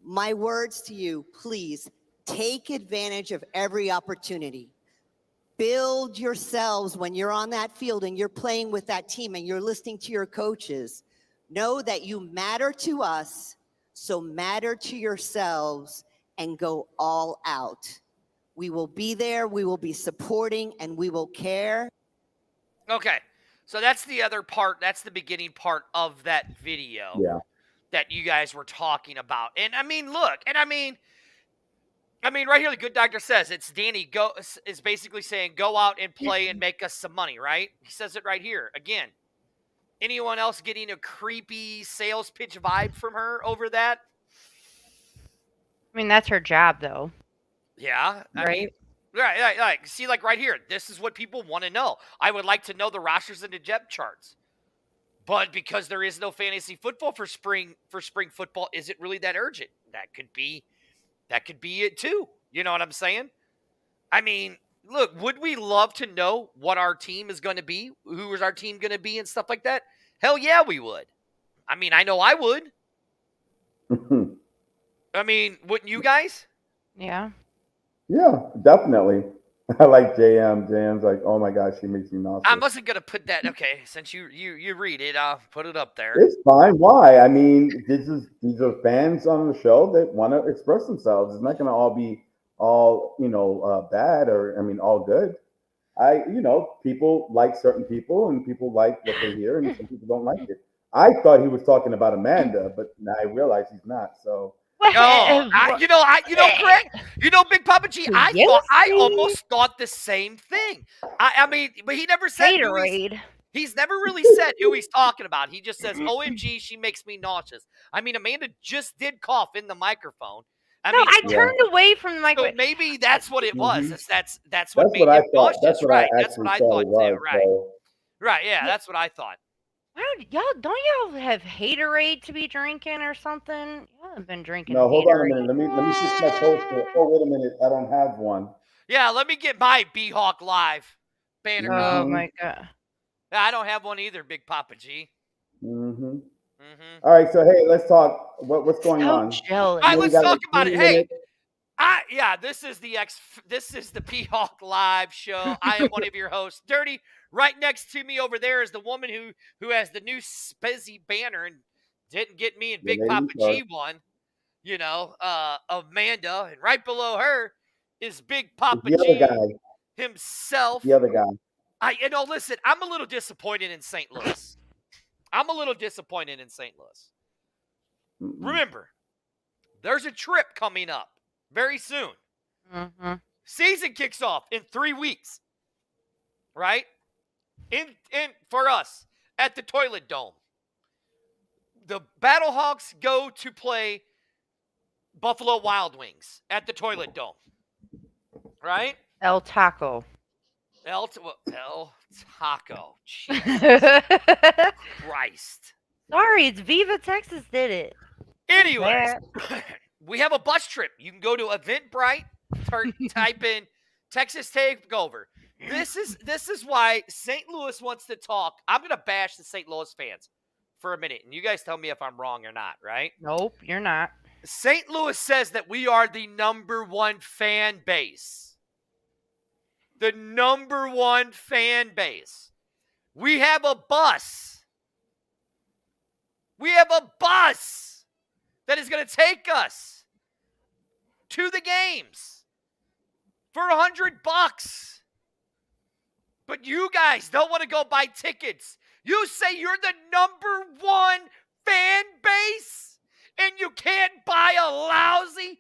My words to you, please take advantage of every opportunity. Build yourselves when you're on that field and you're playing with that team and you're listening to your coaches. Know that you matter to us, so matter to yourselves and go all out. We will be there, we will be supporting, and we will care. Okay, so that's the other part. That's the beginning part of that video that you guys were talking about. And I mean, look, and I mean, right here, the good doctor says it's Danny is basically saying go out and play and make us some money, right? He says it right here again. Anyone else getting a creepy sales pitch vibe from her over that? I mean, that's her job, though. Yeah, I mean, right. See, like right here, this is what people want to know. I would like to know the rosters and the depth charts, but because there is no fantasy football for spring football, is it really that urgent? That could be it too. You know what I'm saying? I mean, look, would we love to know what our team is going to be? Who is our team going to be and stuff like that? Hell yeah, we would. I mean, I know I would. I mean, wouldn't you guys? Yeah. Yeah, definitely. I like JM. JM's like, oh my gosh, she makes me nauseous. I wasn't gonna put that. Okay, since you read it, I'll put it up there. It's fine. Why? I mean, these are fans on the show that want to express themselves. It's not gonna all be all bad, or I mean all good. People like certain people, and people like what they hear, and some people don't like it. I thought he was talking about Amanda, but now I realize he's not. So Oh, Greg, Big Papa G, I Seriously? almost thought the same thing. I mean, but he never said who Haterade. he's never really said who he's talking about. He just says, OMG, she makes me nauseous. I mean, Amanda just did cough in the microphone. No, I Yeah. turned away from the So microphone. maybe that's what it was. Mhm. That's what that's made what I him thought. nauseous. That's what Right. I That's what actually I thought thought it was. too. Right. So Right. Yeah, that's what I thought. Don't y'all have haterade to be drinking or something? Y'all have been drinking no, hold on a haterade. minute. Let me switch my poster. Oh, wait a minute. I don't have one. Yeah, let me get my BHawk Live banner Oh up. my god. I don't have one either, Big Papa G. Mm-hmm. Mm-hmm. All right, so hey, let's talk. What's going So on? jealous. All right, We let's got talk like about 20 it. Hey, minutes. this is the BHawk Live show. I am one of your hosts, Dirty. Right next to me over there is the woman who has the new Spizzy banner and didn't get me and The Big lady Papa first. G one. Amanda, and right below her is Big It's Papa the other G guy. himself. The other guy. Listen, I'm a little disappointed in St. Louis. Mm-mm. Remember, there's a trip coming up very soon. Mm-hmm. Season kicks off in 3 weeks, right? In for us at the Toilet Dome. The Battlehawks go to play Buffalo Wild Wings at the Toilet Dome, right? El Taco. El Taco. Jesus Christ. Sorry, it's Viva Texas did it. Anyways, we have a bus trip. You can go to Eventbrite, type in Texas Takeover. This is why St. Louis wants to talk. I'm going to bash the St. Louis fans for a minute, and you guys tell me if I'm wrong or not, right? Nope, you're not. St. Louis says that we are the number one fan base. The number one fan base. We have a bus. That is going to take us to the games for $100. But you guys don't want to go buy tickets. You say you're the number one fan base and you can't buy a lousy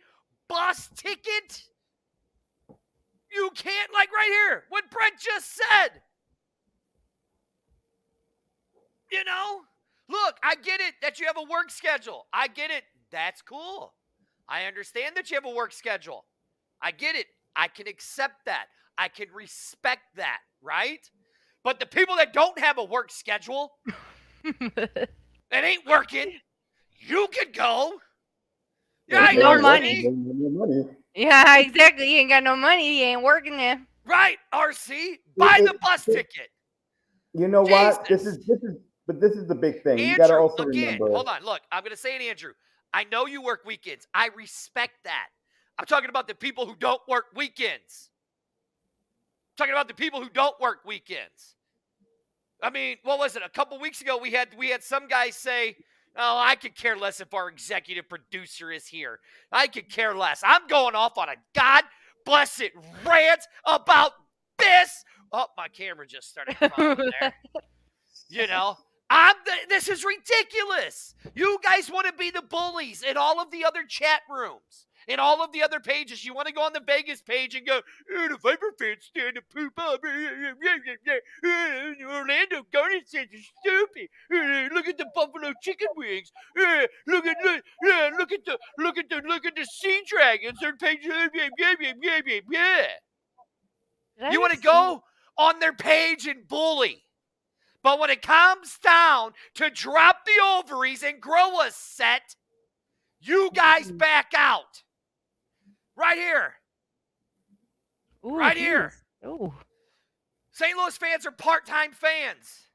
bus ticket? You can't, like right here, what Brent just said. Look, I get it that you have a work schedule. I get it. That's cool. I understand that you have a work schedule. I get it. I can accept that. I can respect that, right? But the people that don't have a work schedule, that ain't working, you could go. There's no money. Yeah, exactly. You ain't got no money. You ain't working there. Right, RC. Buy the bus ticket. You know what? This is the big thing. Andrew, you got to also again, remember. hold on. Look, I'm going to say it, Andrew. I know you work weekends. I respect that. I'm talking about the people who don't work weekends. I mean, what was it? A couple weeks ago, we had some guys say, "Oh, I could care less if our executive producer is here. I could care less. I'm going off on a God bless it rant about this." Oh, my camera just started crying there. This is ridiculous. You guys want to be the bullies in all of the other chat rooms, in all of the other pages. You want to go on the Vegas page and go, the Viper fans stand to poop up. Orlando Garden says it's stupid. Look at the buffalo chicken wings. Look at the sea dragons. Their page. You want to go on their page and bully. But when it comes down to drop the ovaries and grow a set, you guys back out. Right here. Ooh, right here. Ooh. St. Louis fans are part-time fans.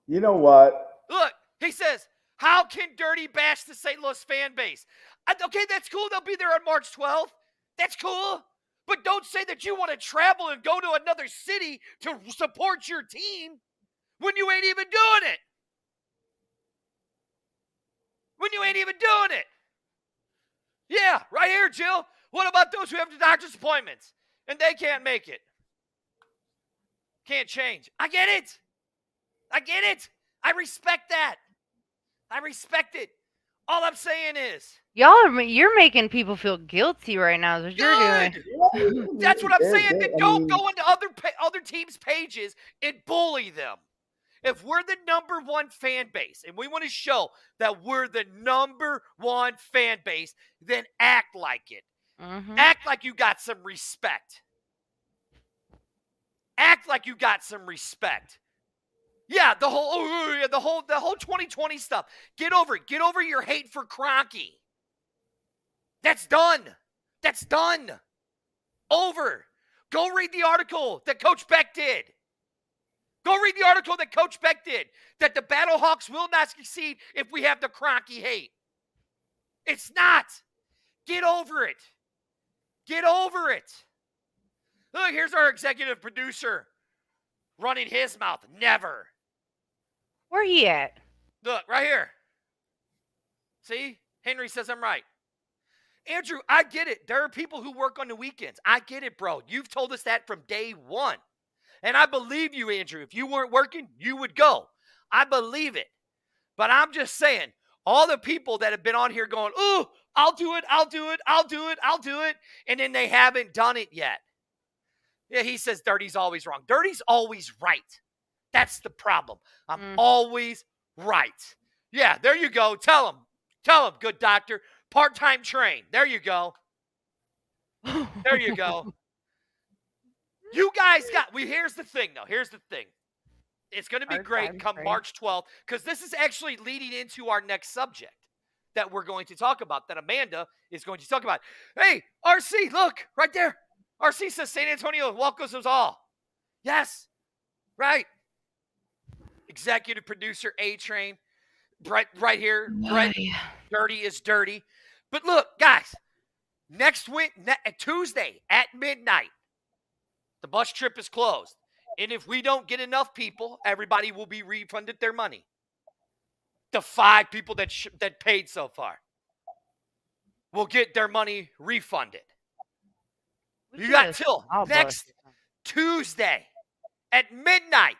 You know what? Look, he says, how can Dirty bash the St. Louis fan base? Okay, that's cool. They'll be there on March 12th. That's cool. But don't say that you want to travel and go to another city to support your team when you ain't even doing it. Yeah, right here, Jill. What about those who have the doctor's appointments and they can't make it? Can't change. I get it. I get it. I respect that. I respect it. All I'm saying is, you're making people feel guilty right now. Is what you're doing. That's what I'm saying. Then don't go into other teams' pages and bully them. If we're the number one fan base and we want to show that we're the number one fan base, then act like it. Act like you got some respect. Act like you got some respect. Yeah, the whole 2020 stuff. Get over it. Get over your hate for Kroenke. That's done. That's done. Over. Go read the article that Coach Beck did. Go read the article that Coach Beck did. That the Battlehawks will not succeed if we have the Kroenke hate. It's not. Get over it. Get over it. Look, here's our executive producer running his mouth. Never. Where he at? Look, right here. See? Henry says I'm right. Andrew, I get it. There are people who work on the weekends. I get it, bro. You've told us that from day one. And I believe you, Andrew. If you weren't working, you would go. I believe it. But I'm just saying, all the people that have been on here going, ooh, I'll do it, I'll do it, I'll do it, I'll do it, and then they haven't done it yet. Yeah, he says Dirty's always wrong. Dirty's always right. That's the problem. I'm always right. Yeah, there you go. Tell him, good doctor. Part-time train. There you go. There you go. You guys here's the thing, though. Here's the thing. It's going to be great come March 12th, because this is actually leading into our next subject that we're going to talk about, that Amanda is going to talk about. Hey, RC, look, right there. RC says San Antonio welcomes us all. Yes, right. Executive producer A-Train, Brett right here. Brett, dirty is dirty. But look, guys, Tuesday at midnight, the bus trip is closed. And if we don't get enough people, everybody will be refunded their money. The 5 people that paid so far will get their money refunded. You got till next Tuesday at midnight.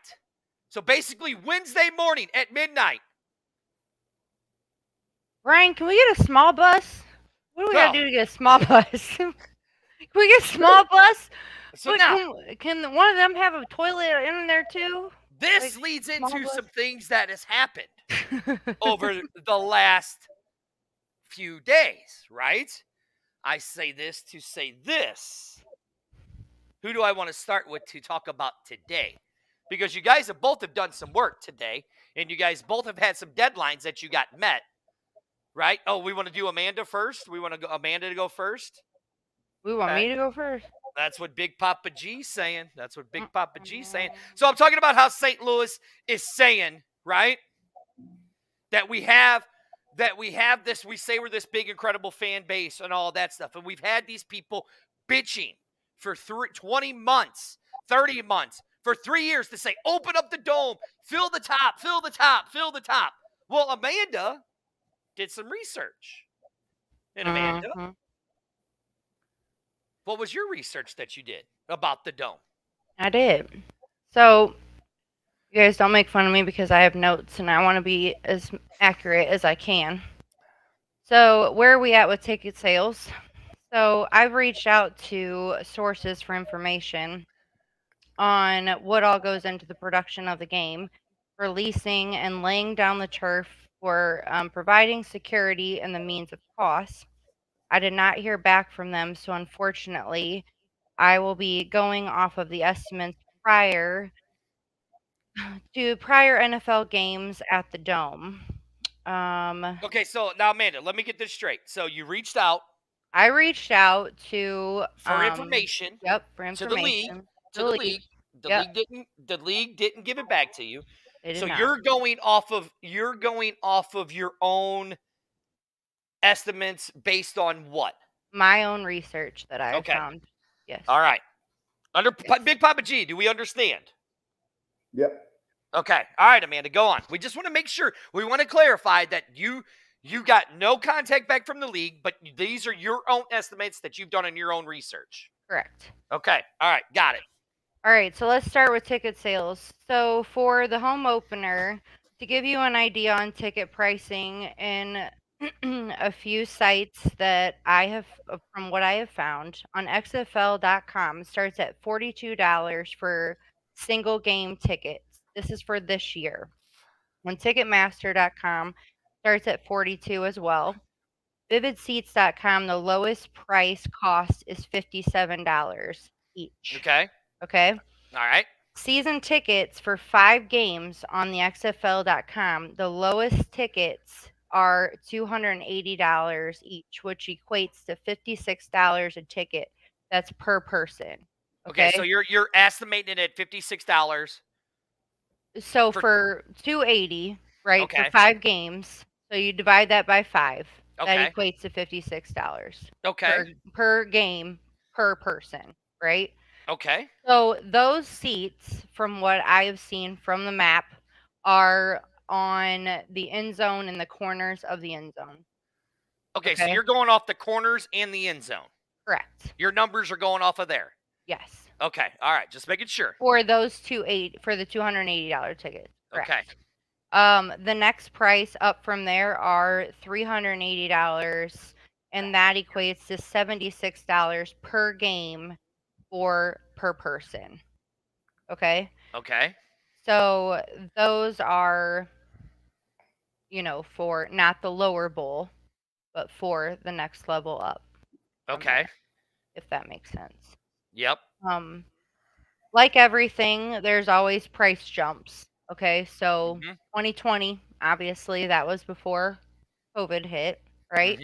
So basically Wednesday morning at midnight. Brian, can we get a small bus? What do we got to do to get a small bus? Can we get a small bus? So now, can one of them have a toilet in there too? This leads into some things that has happened over the last few days, right? I say this to say this. Who do I want to start with to talk about today? Because you guys have both done some work today, and you guys both have had some deadlines that you got met, right? Oh, we want to do Amanda first? We want Amanda to go first? We want me to go first? That's what Big Papa G's saying. That's what Big Papa G's saying. So I'm talking about how St. Louis is saying, right, that we have this, we say we're this big, incredible fan base and all that stuff. And we've had these people bitching for 20 months, 30 months, for 3 years to say, open up the dome, fill the top, fill the top, fill the top. Well, Amanda did some research. And Amanda, what was your research that you did about the dome? I did. So, you guys don't make fun of me because I have notes and I want to be as accurate as I can. So, where are we at with ticket sales? So, I've reached out to sources for information on what all goes into the production of the game, for leasing and laying down the turf, for providing security and the means of cost. I did not hear back from them, so unfortunately, I will be going off of the estimates prior NFL games at the Dome. Okay, so now, Amanda, let me get this straight. So you reached out. I reached out to for information. Yep, for information to the league. The league didn't give it back to you. So you're going off of your own estimates based on what? My own research that I found. Yes. All right. Under Big Papa G, do we understand? Yep. Okay. All right, Amanda, go on. We just want to make sure. We want to clarify that you You got no contact back from the league, but these are your own estimates that you've done in your own research. Correct. Okay. All right. Got it. All right, so let's start with ticket sales. So for the home opener, to give you an idea on ticket pricing in a few sites that I have, from what I have found, on XFL.com, starts at $42 for single game tickets. This is for this year. On Ticketmaster.com, starts at $42 as well. VividSeats.com, the lowest price cost is $57 each. Okay. Okay. All right. Season tickets for 5 games on the XFL.com, the lowest tickets are $280 each, which equates to $56 a ticket. That's per person. Okay. So you're estimating it at $56. So for $280, right, Okay. for 5 games, so you divide that by 5. Okay. That equates to $56 Okay. per game per person, right? Okay. So those seats, from what I have seen from the map, are on the end zone and the corners of the end zone. Okay, so you're going off the corners and the end zone. Correct. Your numbers are going off of there. Yes. Okay. All right. Just making sure. For those for the $280 tickets. Correct. Okay. The next price up from there are $380, and that equates to $76 per game per person. Okay. Okay. So those are, for not the lower bowl, but for the next level up. Okay. If that makes sense. Yep. Like everything, there's always price jumps. Okay, so 2020, obviously, that was before COVID hit, right?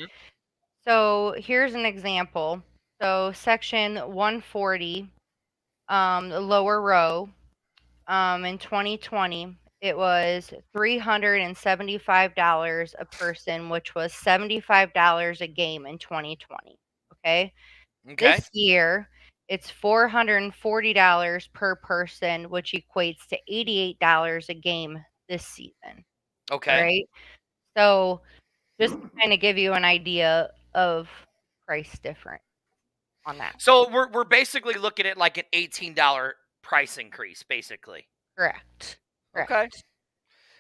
So here's an example. So section 140, the lower row, in 2020, it was $375 a person, which was $75 a game in 2020. Okay. This year, it's $440 per person, which equates to $88 a game this season. Okay. Right. So just to kind of give you an idea of price difference on that. So we're basically looking at like an $18 price increase, basically. Correct. Okay.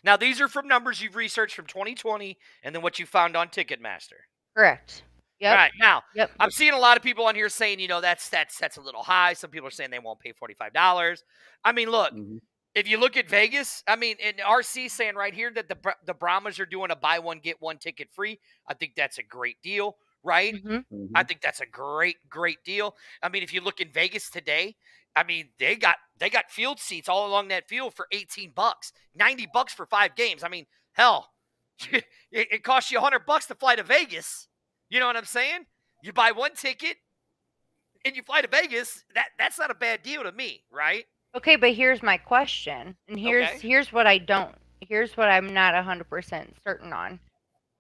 Now these are from numbers you've researched from 2020 and then what you found on Ticketmaster. Correct. Yep. All right. Now, Yep. I'm seeing a lot of people on here saying, that's a little high. Some people are saying they won't pay $45. I mean, look, if you look at Vegas, I mean, and RC saying right here that the Brahmas are doing a buy one get one ticket free. I think that's a great deal, right? I think that's a great deal. I mean, if you look in Vegas today, I mean, they got field seats all along that field for $18, $90 for 5 games. I mean, hell, it costs you $100 to fly to Vegas. You know what I'm saying? You buy one ticket and you fly to Vegas. That's not a bad deal to me, right? Okay, but here's my question, and here's what I'm not 100% certain on,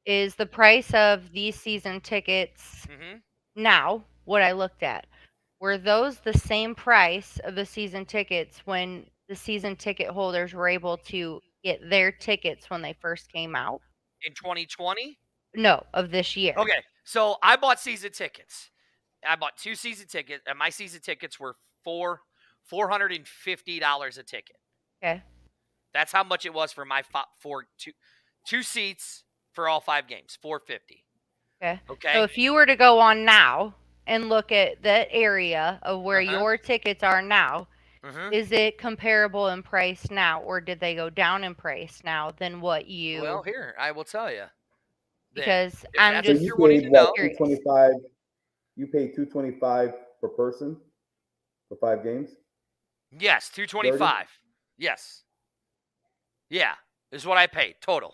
is the price of these season tickets. Now, what I looked at, were those the same price of the season tickets when the season ticket holders were able to get their tickets when they first came out? In 2020? No, of this year. Okay, so I bought season tickets. I bought 2 season tickets, and my season tickets were $450 a ticket. Okay. That's how much it was for my two seats for all 5 games, $450. Okay. Okay. So if you were to go on now and look at that area of where your tickets are now, is it comparable in price now, or did they go down in price now than what you? Well, here I will tell you. Because I'm just you paid what, $225? You paid $225 per person for 5 games. Yes, $225. Yes. Yeah, is what I paid total.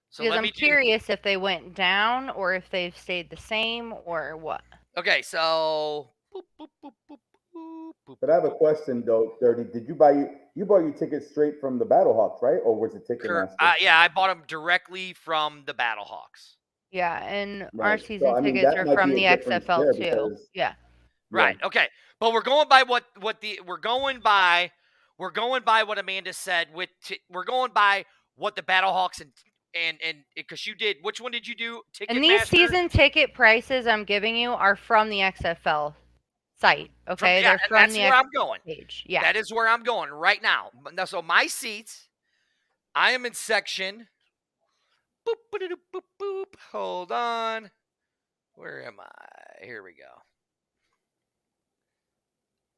So because I'm curious if they went down or if they've stayed the same or what. Okay, so. But I have a question though, Dirty. Did you bought your tickets straight from the BattleHawks, right? Or was it Ticketmaster? Yeah, I bought them directly from the BattleHawks. Yeah, and our season tickets are from the XFL too. Yeah. Right. Okay. But we're going by we're going by what Amanda said we're going by what the BattleHawks and because you did, which one did you do? And these Ticketmaster? season ticket prices I'm giving you are from the XFL site. Okay, Yeah, they're from that's the where I'm going. page. Yeah, That is where I'm going right now. So my seats, I am in section. Boop, boop, boop, boop. Hold on. Where am I? Here we go.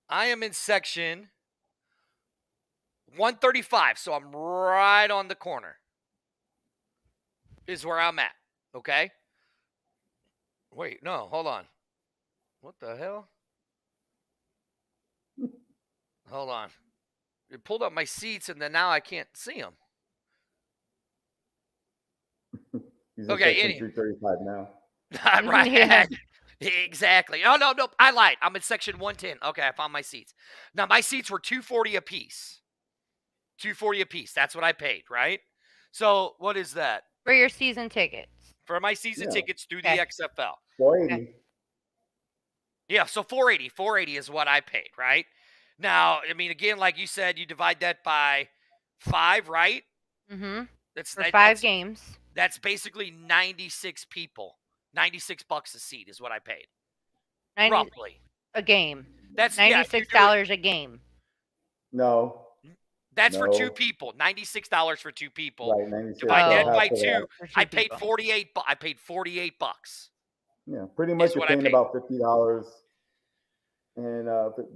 I am in section 135, so I'm right on the corner. Is where I'm at. Okay. Wait, no, hold on. What the hell? Hold on. It pulled up my seats, and then now I can't see them. He's in Okay, section 335 now. Right. Yeah. Exactly. Oh, no. I lied. I'm in section 110. Okay, I found my seats. Now, my seats were $240 a piece. $240 a piece. That's what I paid, right? So, what is that? for your season tickets. For my season Yeah. tickets through the Okay. XFL. 480. Yeah, so 480. 480 is what I paid, right? Now, I mean, again, like you said, you divide that by 5, right? Mm-hmm. That's For 5 games. That's basically 96 people. $96 a seat is what I paid. 90 roughly. a game. That's $96 a game. No. That's No. for 2 people. $96 for 2 people. Right, 96. Divide that so by half of 2. that. I paid 48. I paid $48. Yeah, pretty much you're what I paying paid. about $50. And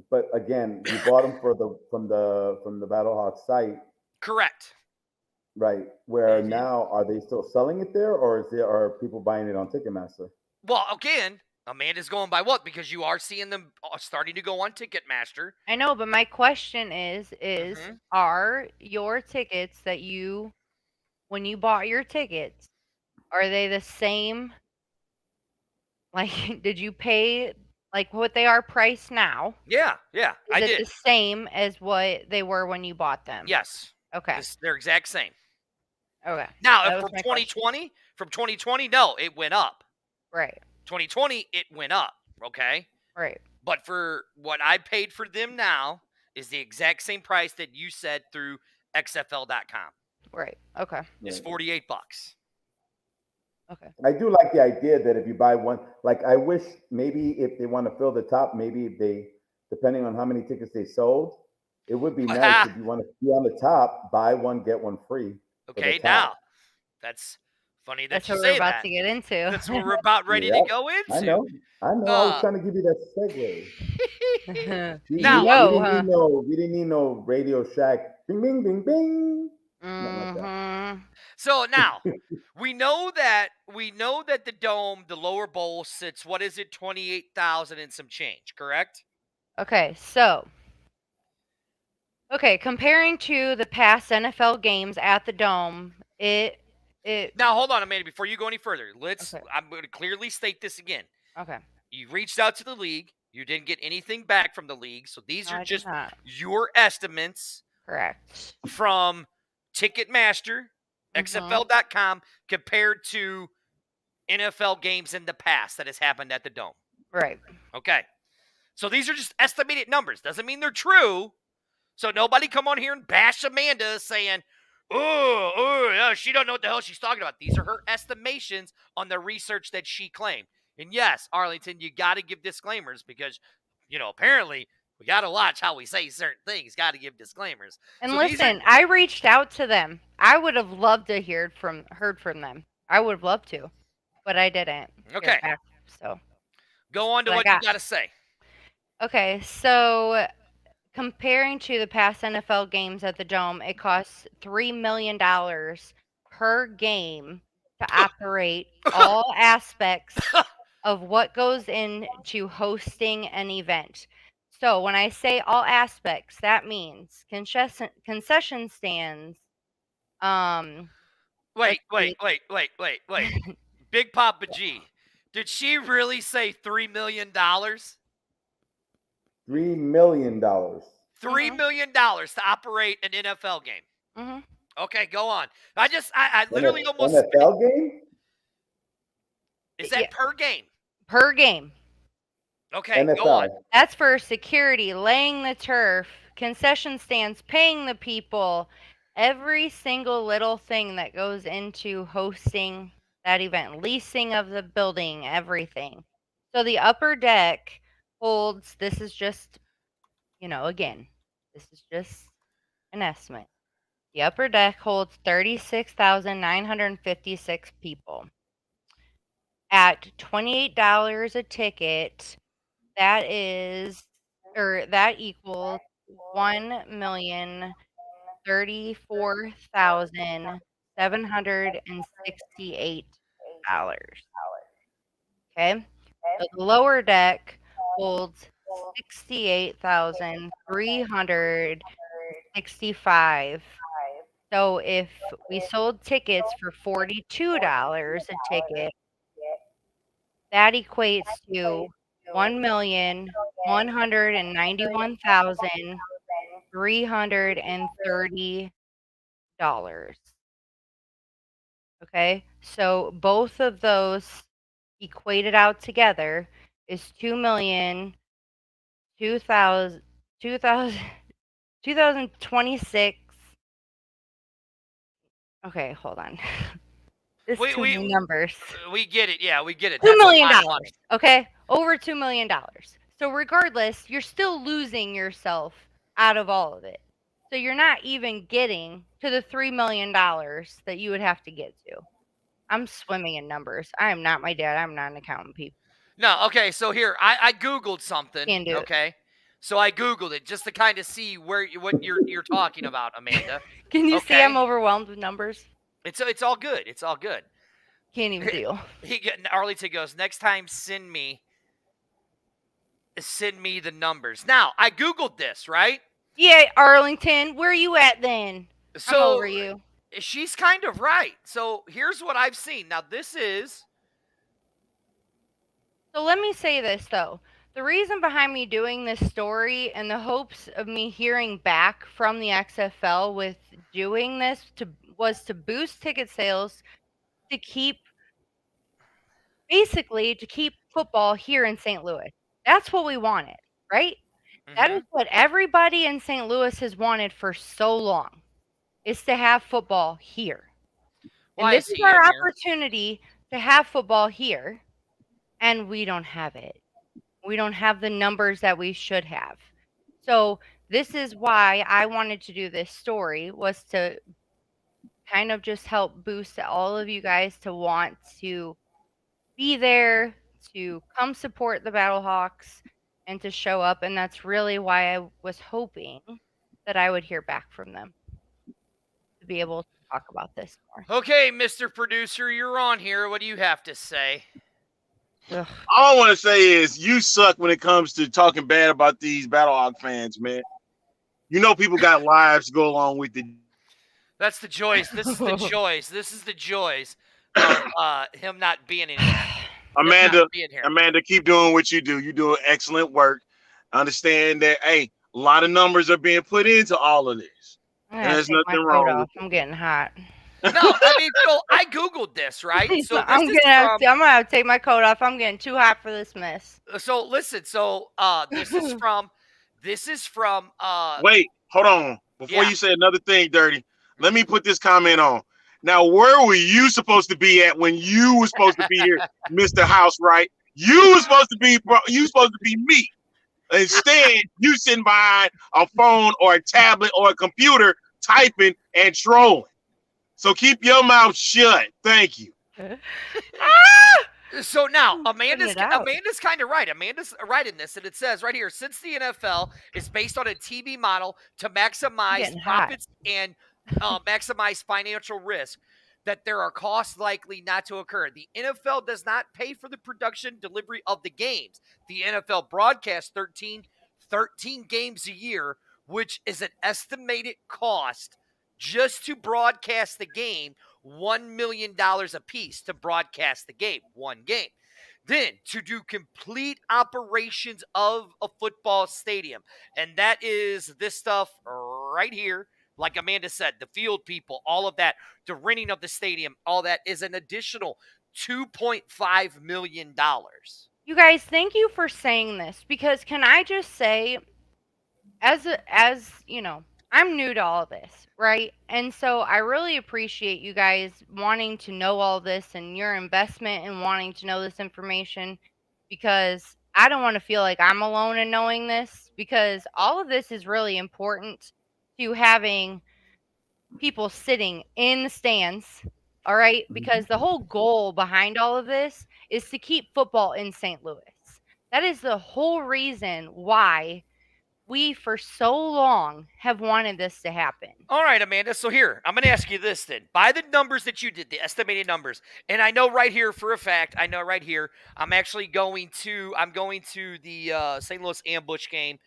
but again, you bought them from the BattleHawk site, Correct. right? Where Mhm. now are they still selling it there, or are people buying it on Ticketmaster? Well, again, Amanda's going by what? Because you are seeing them starting to go on Ticketmaster. I know, but my question is Mhm. are your tickets that when you bought your tickets, are they the same? Like, did you pay like what they are priced now? Yeah, I Is it did. the same as what they were when you bought them? Yes. Okay. They're exact same. Okay. Now, That if was from my question. 2020, no, it went up. Right. 2020, it went up. Okay. Right. But for what I paid for them now is the exact same price that you said through XFL.com. Right. Okay. It's Right. $48. Okay. I do like the idea that if you buy one, like I wish maybe if they want to fill the top, maybe if they, depending on how many tickets they sold, it would be nice if you want to be on the top, buy one, get one free. Okay, top. now that's funny that That's you what say we're about that. to get into. That's what we're about ready to Yep. go into. I know. I was trying to give you that segue. Now, we didn't need no Radio Shack. Bing, bing, bing, bing. Nothing like that. Mhm. So now we know that the dome, the lower bowl sits, what is it, 28,000 and some change, correct? Okay, so comparing to the past NFL games at the dome, it Now hold on a minute before you go any further. Okay. I'm going to clearly state this again. Okay. You reached out to the league. You didn't get anything back from the league. So these No, are I did just not. your estimates Correct. from Ticketmaster, XFL.com, compared to NFL games in the past that has happened at the Dome. Right. Okay. So these are just estimated numbers. Doesn't mean they're true. So nobody come on here and bash Amanda saying, yeah, she don't know what the hell she's talking about. These are her estimations on the research that she claimed. And yes, Arlington, you got to give disclaimers because, apparently we got to watch how we say certain things. Got to give disclaimers. And So listen, I reached out to them. I would have loved to heard from them. I would have loved to, but I didn't. Okay. Back, so go on to what you got to say. Okay, so comparing to the past NFL games at the Dome, it costs $3 million per game to operate all aspects of what goes into hosting an event. So when I say all aspects, that means concession stands. Wait. Big Papa G. Did she really say $3 million? $3 million. $3 million to operate an NFL game. Mm-hmm. Okay, go on. I literally almost. NFL game? Is that per game? Per game. Okay, NFL. go on. That's for security, laying the turf, concession stands, paying the people, every single little thing that goes into hosting that event, leasing of the building, everything. So the upper deck holds, this is just, again, this is just an estimate. The upper deck holds 36,956 people. At $28 a ticket, that equals $1,034,768. Okay? So the lower deck holds 68,365. So if we sold tickets for $42 a ticket, that equates to $1,191,330. Okay, so both of those equated out together is 2026. Okay, hold on. This is too many numbers. We get it. Yeah, we get it. $2 million. Okay, over $2 million. So regardless, you're still losing yourself out of all of it. So you're not even getting to the $3 million that you would have to get to. I'm swimming in numbers. I am not my dad. I'm not an accountant, people. No, okay. So here, I googled something. Can't do it. Okay, so I googled it just to kind of see what you're talking about, Amanda. Can you see Okay. I'm overwhelmed with numbers? It's all good. It's all good. Can't even deal. Arlington goes, next time send me the numbers. Now, I googled this, right? Yeah, Arlington, where are you at then? So I'm over you. She's kind of right. So here's what I've seen. Now this is. So let me say this though. The reason behind me doing this story and the hopes of me hearing back from the XFL with doing this was to boost ticket sales, to keep football here in St. Louis. That's what we wanted, right? Mm-hmm. That is what everybody in St. Louis has wanted for so long, is to have football here. And this is our opportunity to have football here, and we don't have it. We don't have the numbers that we should have. So this is why I wanted to do this story, was to kind of just help boost all of you guys to want to be there, to come support the BattleHawks, and to show up. And that's really why I was hoping that I would hear back from them to be able to talk about this more. Okay, Mr. Producer, you're on here. What do you have to say? Ugh. All I want to say is you suck when it comes to talking bad about these BattleHawk fans, man. You know people got lives to go along with it. That's the joys. This is the joys. This is the joys of him not being in here. Amanda, keep doing what you do. You do excellent work. Understand that, hey, a lot of numbers are being put into all of this. And there's nothing wrong with it. I'm getting hot. No, I mean, so I googled this, right? So I'm gonna have to take my coat off. I'm getting too hot for this mess. So listen, this is from Wait, hold on. Before you say another thing, Dirty, let me put this comment on. Now, where were you supposed to be at when you were supposed to be here, Mr. House, right? You were supposed to be me. Instead, you sitting behind a phone or a tablet or a computer typing and trolling. So keep your mouth shut. Thank you. So now, Amanda's kind of right. Amanda's right in this, and it says right here, since the NFL is based on a TV model to maximize profits and maximize financial risk, that there are costs likely not to occur. The NFL does not pay for the production delivery of the games. The NFL broadcasts 13 games a year, which is an estimated cost just to broadcast the game, $1 million a piece to broadcast the game, one game. Then to do complete operations of a football stadium, and that is this stuff right here. Like Amanda said, the field people, all of that, the renting of the stadium, all that is an additional $2.5 million. You guys, thank you for saying this, because can I just say, as you know, I'm new to all this, right? And so I really appreciate you guys wanting to know all this and your investment in wanting to know this information, because I don't want to feel like I'm alone in knowing this, because all of this is really important to having people sitting in the stands, all right? Because the whole goal behind all of this is to keep football in St. Louis. That is the whole reason why we for so long have wanted this to happen. All right, Amanda. So here, I'm going to ask you this then. By the numbers that you did, the estimated numbers, and I know right here for a fact, I'm actually going to the St. Louis Ambush game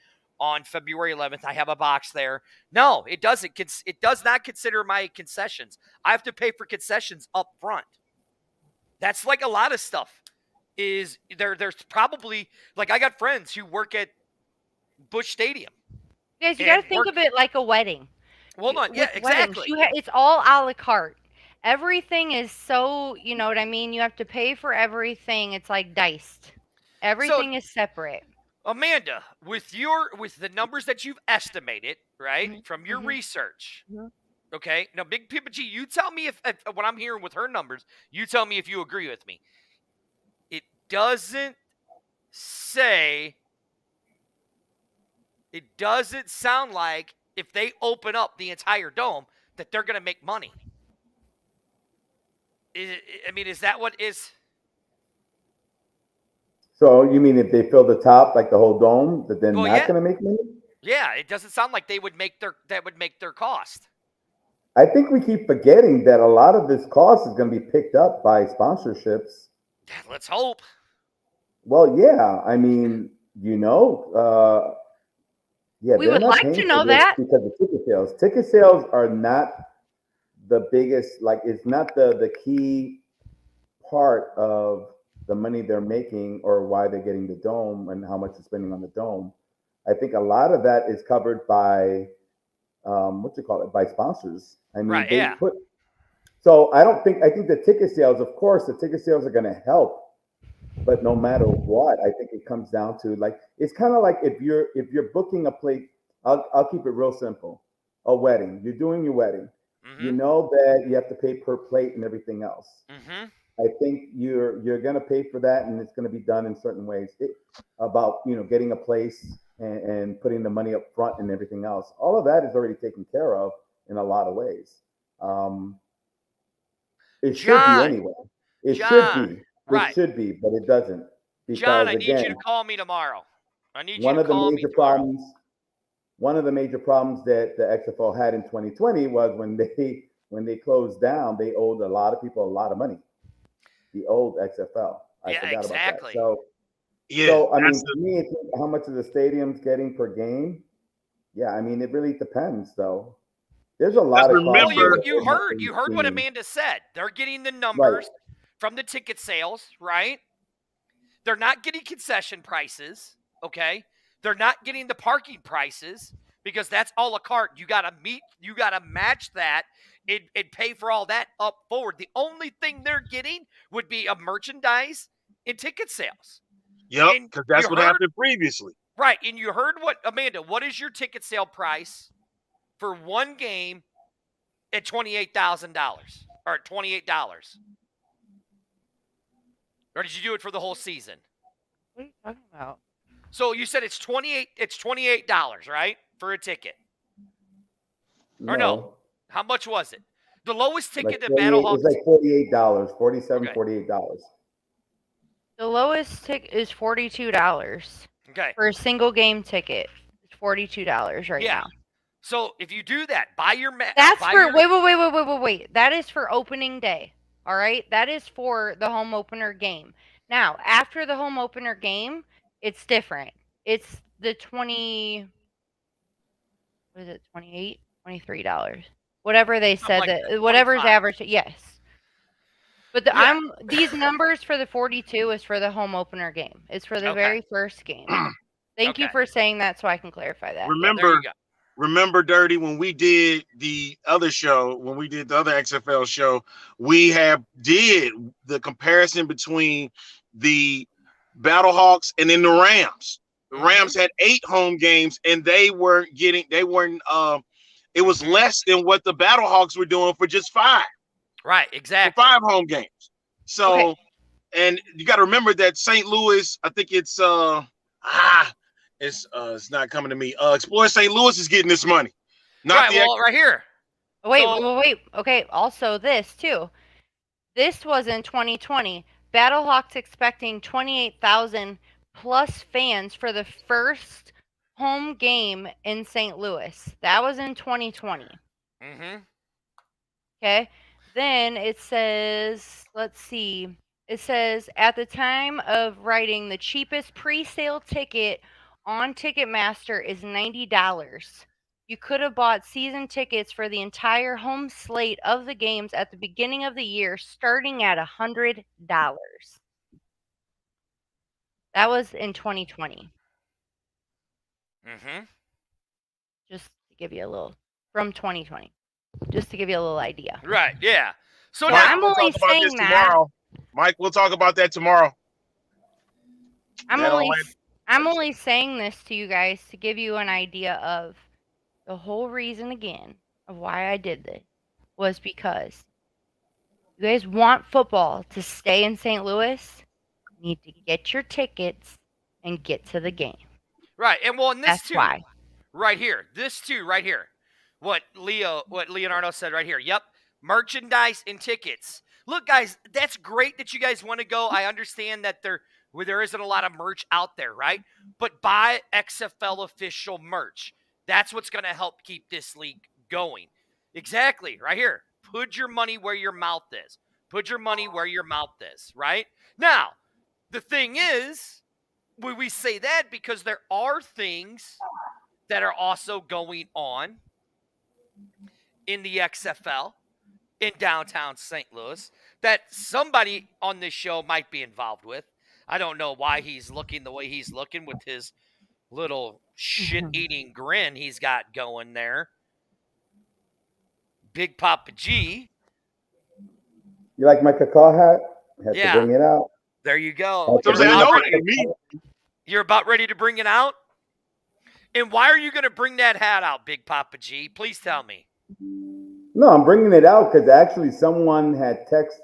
on February 11th. I have a box there. No, it doesn't. It does not consider my concessions. I have to pay for concessions up front. That's like a lot of stuff. There's probably, like, I got friends who work at Busch Stadium. Guys, you got to think of it like a wedding. Well, not yeah, exactly. It's all a la carte. Everything is so, you know what I mean? You have to pay for everything. It's like diced. Everything is separate. Amanda, with the numbers that you've estimated, right, from your research, okay? Now, Big Pippa G, you tell me if what I'm hearing with her numbers, you tell me if you agree with me. It doesn't sound like if they open up the entire dome that they're going to make money. Is that what is? So you mean if they fill the top, like the whole dome, that they're not going to make money? Yeah, it doesn't sound like that would make their cost. I think we keep forgetting that a lot of this cost is going to be picked up by sponsorships. Let's hope. Well, yeah. I mean, yeah, we would like to know that, because of ticket sales. Ticket sales are not the biggest, like, it's not the key part of the money they're making or why they're getting the dome and how much they're spending on the dome. I think a lot of that is covered by by sponsors. I mean, right, so I think the ticket sales, of course, the ticket sales are going to help, but no matter what, I think it comes down to, like, it's kind of like if you're booking a plate, I'll keep it real simple. A wedding, you're doing your wedding. You know that you have to pay per plate and everything else. I think you're going to pay for that, and it's going to be done in certain ways. About getting a place and putting the money up front and everything else. All of that is already taken care of in a lot of ways. It should be anyway. It should be, but it doesn't. Because, John, I need you to call me tomorrow. One of the major problems that the XFL had in 2020 was when they closed down, they owed a lot of people a lot of money. The old XFL. I forgot about that. So I mean, to me, it's how much is the stadium's getting per game? Yeah, I mean, it really depends, though. There's a lot of. Well, you heard what Amanda said. They're getting the numbers from the ticket sales, right? They're not getting concession prices, okay? They're not getting the parking prices because that's a la carte. You got to match that and pay for all that up forward. The only thing they're getting would be a merchandise and ticket sales. Yep, because that's what happened previously. Right, and you heard Amanda, what is your ticket sale price for one game at $28,000 or $28? Or did you do it for the whole season? What are you talking about? So you said it's $28, right, for a ticket? Or no? How much was it? The lowest ticket at BattleHawks is like $48, $48. The lowest ticket is $42. Okay. For a single game ticket, it's $42 right now. So if you do that, buy your wait. That is for opening day. All right? That is for the home opener game. Now, after the home opener game, it's different. It's the $28, $23. Whatever they said whatever's average. Yes. But these numbers for the 42 is for the home opener game. It's for the very first game. Thank you for saying that so I can clarify that. Remember, Dirty, when we did the other show, when we did the other XFL show, we did the comparison between the BattleHawks and then the Rams. The Rams had 8 home games, and they weren't it was less than what the Battlehawks were doing for just 5. Right, exactly. For 5 home games. So, Okay. and you got to remember that St. Louis, I think it's not coming to me. Explore St. Louis is getting this money. Not right, well, right here. Wait, So- wait. Okay, also this too. This was in 2020. Battlehawks expecting 28,000 plus fans for the first home game in St. Louis. That was in 2020. Mm-hmm. Okay. Then it says, let's see. It says at the time of writing, the cheapest pre-sale ticket on Ticketmaster is $90. You could have bought season tickets for the entire home slate of the games at the beginning of the year, starting at $100. That was in 2020. Mm-hmm. Just to give you a little, from 2020. Just to give you a little idea. Right, yeah. So Mike, now, I'm we'll only talk about this saying that. tomorrow. Mike, we'll talk about that tomorrow. I'm That only Atlanta- I'm only saying this to you guys to give you an idea of the whole reason again of why I did this was because you guys want football to stay in St. Louis. You need to get your tickets and get to the game. right, and well, and this That's too, why. right here, this too, right here. What Leonardo said right here. Yep, merchandise and tickets. Look, guys, that's great that you guys want to go. I understand that there isn't a lot of merch out there, right? But buy XFL official merch. That's what's going to help keep this league going. Exactly, right here. Put your money where your mouth is. Put your money where your mouth is, right? Now, the thing is, we say that because there are things that are also going on in the XFL in downtown St. Louis that somebody on this show might be involved with. I don't know why he's looking the way he's looking with his little shit-eating grin he's got going there. Big Papa G. You like my cacao hat? I had Yeah. to bring it out. There you go. So I know it ain't me. You're about ready to bring it out? And why are you going to bring that hat out, Big Papa G? Please tell me. No, I'm bringing it out because actually someone had text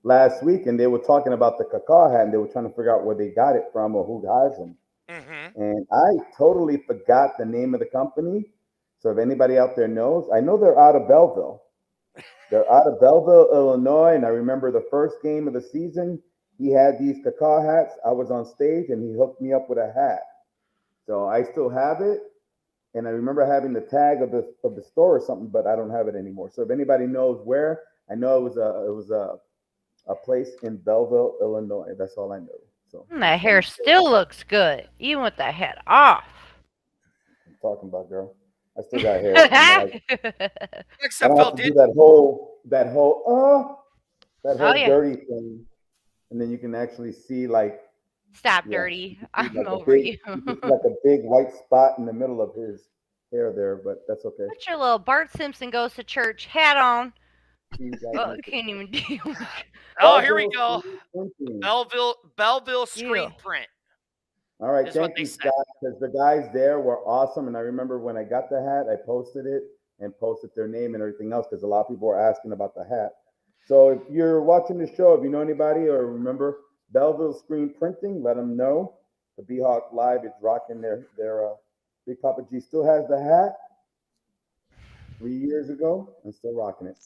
last week and they were talking about the cacao hat and they were trying to figure out where they got it from or who has them. Mm-hmm. And I totally forgot the name of the company. So if anybody out there knows, I know they're out of Belleville. They're out of Belleville, Illinois. And I remember the first game of the season, he had these cacao hats. I was on stage and he hooked me up with a hat. So I still have it. And I remember having the tag of the store or something, but I don't have it anymore. So if anybody knows where, I know it was a place in Belleville, Illinois. That's all I know. So The hair still looks good, even with the head off. I'm talking about, girl. I still got hair. I don't XFL have to do did. that whole Oh, yeah. dirty thing, and then you can actually see like Stop, yeah, dirty. you I'm see like a over big, you. you can see like a big white spot in the middle of his hair there, but that's okay. Put your little Bart Simpson goes to church hat on. You guys Oh, need to- can't even deal with it. Oh, here we go. Printing. Belleville screen Yeah. print. All right, is what thank they you, said. Scott, because the guys there were awesome, and I remember when I got the hat, I posted it and posted their name and everything else because a lot of people were asking about the hat. So if you're watching the show, if you know anybody or remember Belleville Screen Printing, let them know. The BHawk Live is rocking their Big Papa G still has the hat 3 years ago and still rocking it.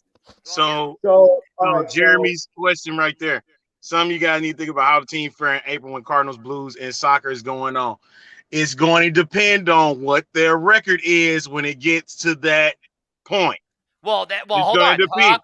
So So, all right, Jeremy's question right there. Some of you guys need to think about how the team faring in April when Cardinals, Blues, and soccer is going on. It's going to depend on what their record is when it gets to that point. Well, It's hold gonna on. depend.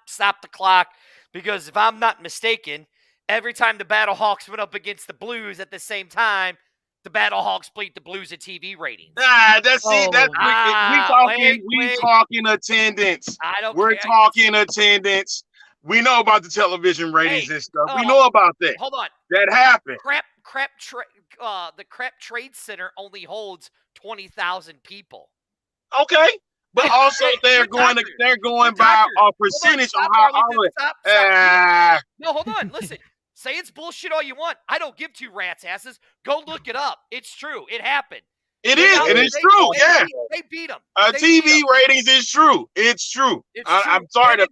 Stop the clock. Because if I'm not mistaken, every time the Battlehawks went up against the Blues at the same time, the Battlehawks beat the Blues at TV ratings. That's it. That's we talking attendance. I don't We're care. talking attendance. We know about the television ratings and stuff. We know about that. Hold on. That happened. The Crap Trade Center only holds 20,000 people. Okay. But also they're going by a percentage on how Stop. No, hold on. Listen. Say it's bullshit all you want. I don't give two rats' asses. Go look it up. It's true. It happened. It is, and it's true. Yeah, they beat them. TV ratings is true. It's true. I'm sorry to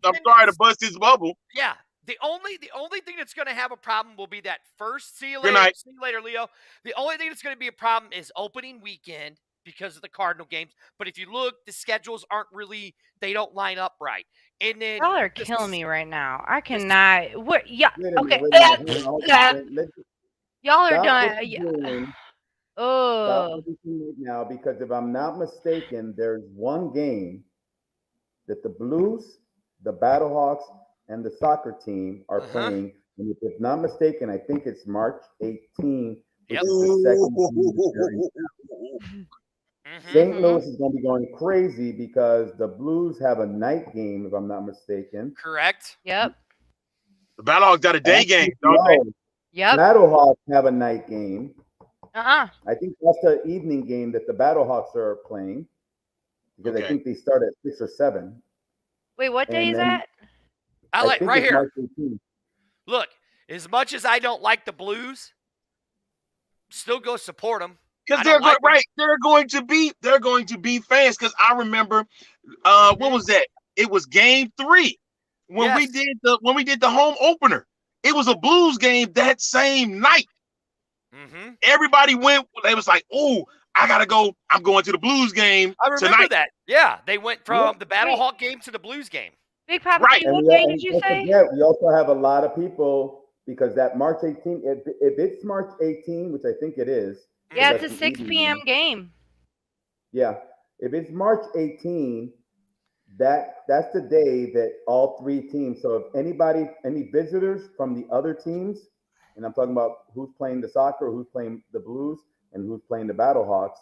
bust his bubble. Yeah. The only thing that's going to have a problem will be that first. See you Good later. night. See you later, Leo. The only thing that's going to be a problem is opening weekend because of the Cardinal games. But if you look, the schedules aren't really. They don't line up right. And then y'all are killing me right now. I cannot. What? Yeah. Okay. Y'all are done. Oh. Now, because if I'm not mistaken, there's one game that the Blues, the Battlehawks, and the soccer team are playing. And if not mistaken, I think it's March 18th, which is the second. St. Louis is going to be going crazy because the Blues have a night game, if I'm not mistaken. Correct. Yep. The Battlehawks got a day game, don't they? Yep. Battlehawks have a night game. I think that's the evening game that the Battlehawks are playing because I think they start at 6 or 7. Wait, what day is that? I like right here. Look, as much as I don't like the Blues, still go support them. Because they're right. They're going to be fans. Because I remember, what was that? It was Game 3 when we did the home opener. It was a Blues game that same night. Everybody went. They was like, "Oh, I gotta go. I'm going to the Blues game I remember tonight." that. Yeah, they went from the Battlehawk game to the Blues game. Big Papa, right? What day did you say? We also have a lot of people because that March 18th. If it's March 18th, which I think it is. Yeah, it's a 6 p.m. game. Yeah, if it's March 18th, that's the day that all 3 teams. So if any visitors from the other teams, and I'm talking about who's playing the soccer, who's playing the Blues, and who's playing the Battlehawks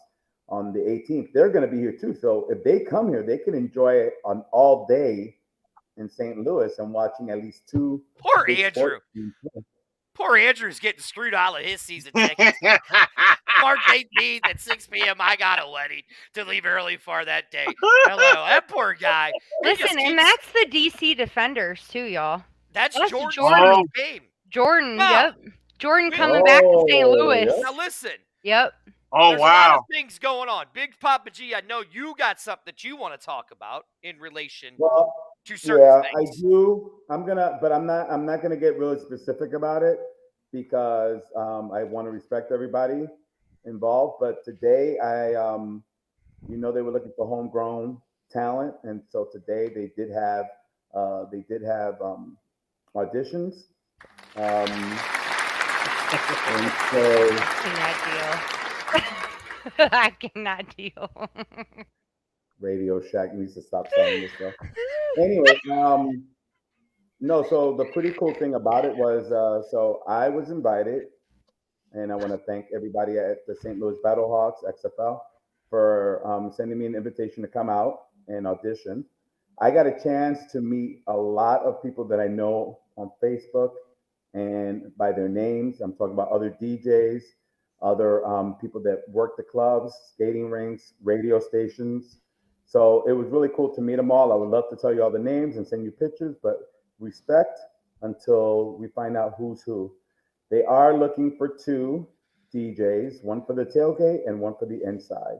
on the 18th, they're going to be here too. So if they come here, they can enjoy it on all day in St. Louis and watching at least 2. Poor Andrew. Poor Andrew's getting screwed out of his season tickets. March 18th at 6 p.m. I got a wedding to leave early for that day. Hello, that poor guy. Listen, and that's the DC Defenders too, y'all. That's Jordan's game. Jordan, yep. Jordan coming back to St. Louis. Now listen. Yep. Oh, There's a lot of things going on. Big Papa G, I know you got something that you want to talk about in relation to certain things. I do. I'm not gonna get really specific about it because I want to respect everybody involved. But today they were looking for homegrown talent, and so today they did have auditions. And so I cannot deal. Radio Shack needs to stop selling this stuff. Anyway, no. So the pretty cool thing about it was, so I was invited, and I want to thank everybody at the St. Louis Battlehawks XFL for sending me an invitation to come out and audition. I got a chance to meet a lot of people that I know on Facebook and by their names. I'm talking about other DJs, other people that work the clubs, skating rinks, radio stations. So it was really cool to meet them all. I would love to tell you all the names and send you pictures, but respect until we find out who's who. They are looking for 2 DJs, one for the tailgate and one for the inside.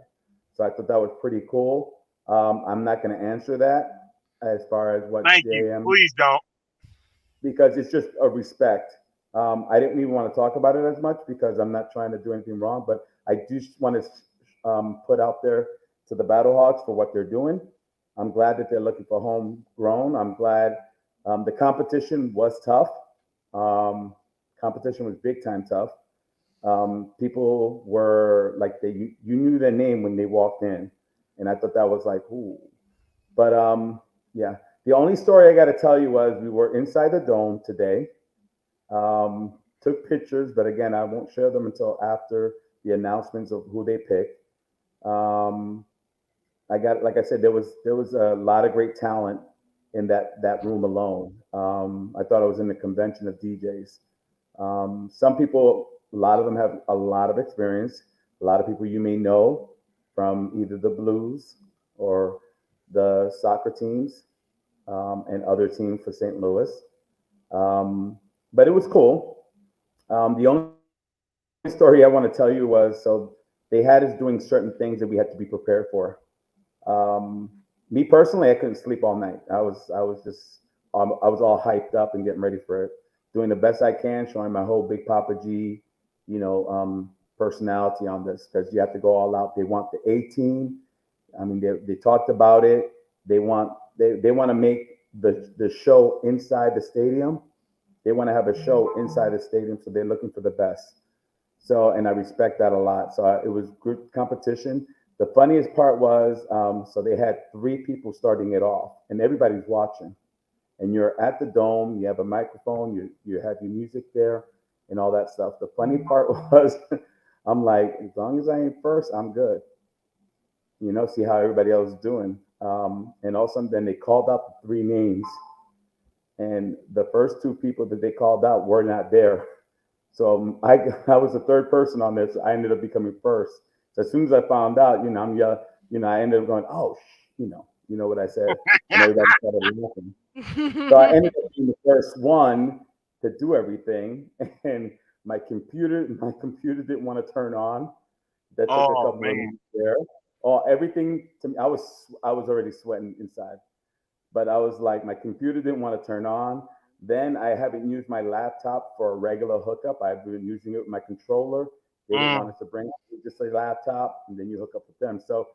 So I thought that was pretty cool. I'm not going to answer that as far as what JM. Please don't. Because it's just a respect. I didn't even want to talk about it as much because I'm not trying to do anything wrong, but I do want to put out there to the Battlehawks for what they're doing. I'm glad that they're looking for homegrown. I'm glad the competition was tough. Competition was big time tough. People were like, you knew their name when they walked in. And I thought that was like, ooh. But yeah, the only story I got to tell you was we were inside the dome today. Took pictures, but again, I won't share them until after the announcements of who they picked. Like I said, there was a lot of great talent in that room alone. I thought I was in the convention of DJs. Some people, a lot of them have a lot of experience. A lot of people you may know from either the Blues or the soccer teams and other teams for St. Louis. But it was cool. The only story I want to tell you was, so they had us doing certain things that we had to be prepared for. Me personally, I couldn't sleep all night. I was all hyped up and getting ready for it, doing the best I can, showing my whole Big Papa G, personality on this because you have to go all out. They want the A team. I mean, they talked about it. They want to make the show inside the stadium. They want to have a show inside the stadium, so they're looking for the best. So, and I respect that a lot. So it was good competition. The funniest part was, so they had three people starting it off, and everybody's watching. And you're at the dome. You have a microphone. You have your music there, and all that stuff. The funny part was, I'm like, as long as I ain't first, I'm good. See how everybody else is doing. And all of a sudden, then they called out the three names, and the first two people that they called out were not there. So I was the third person on this. I ended up becoming first. So as soon as I found out, I'm yelling, I ended up going, oh, you know what I said, and everybody started laughing. So I ended up being the first one to do everything, and my computer didn't want to turn on. That took a Oh couple of man. minutes there. Oh, everything to me, I was already sweating inside, but I was like, my computer didn't want to turn on. Then I haven't used my laptop for a regular hookup. I've been using it with my controller. They didn't want Mm. us to bring just a laptop, and then you hook up with them. So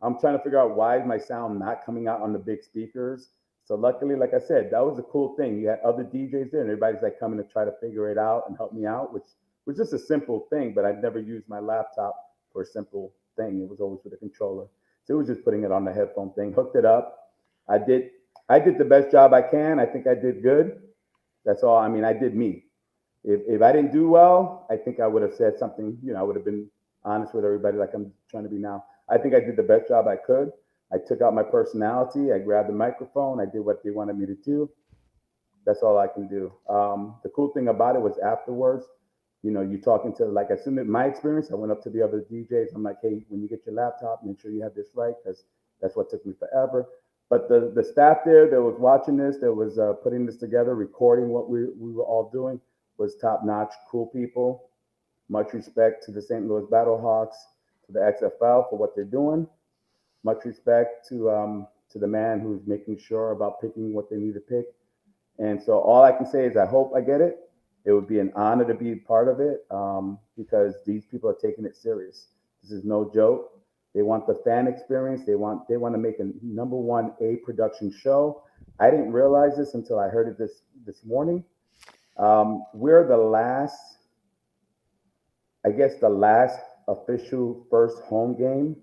I'm trying to figure out why is my sound not coming out on the big speakers. So luckily, like I said, that was a cool thing. You had other DJs there, and everybody's like coming to try to figure it out and help me out, which was just a simple thing. But I'd never used my laptop for a simple thing. It was always with a controller. So it was just putting it on the headphone thing, hooked it up. I did I did the best job I can. I think I did good. That's all. I mean, I did me. If I didn't do well, I think I would have said something. I would have been honest with everybody like I'm trying to be now. I think I did the best job I could. I took out my personality. I grabbed the microphone. I did what they wanted me to do. That's all I can do. The cool thing about it was afterwards, you talking to, like, as soon as my experience, I went up to the other DJs. I'm like, hey, when you get your laptop, make sure you have this right, because that's what took me forever. But the staff there that was watching this, that was putting this together, recording what we were all doing, was top notch, cool people. Much respect to the St. Louis Battlehawks, to the XFL for what they're doing. Much respect to the man who's making sure about picking what they need to pick. And so all I can say is I hope I get it. It would be an honor to be part of it, because these people are taking it serious. This is no joke. They want the fan experience. They want to make a number one A production show. I didn't realize this until I heard it this morning. We're the last, I guess, the last official first home game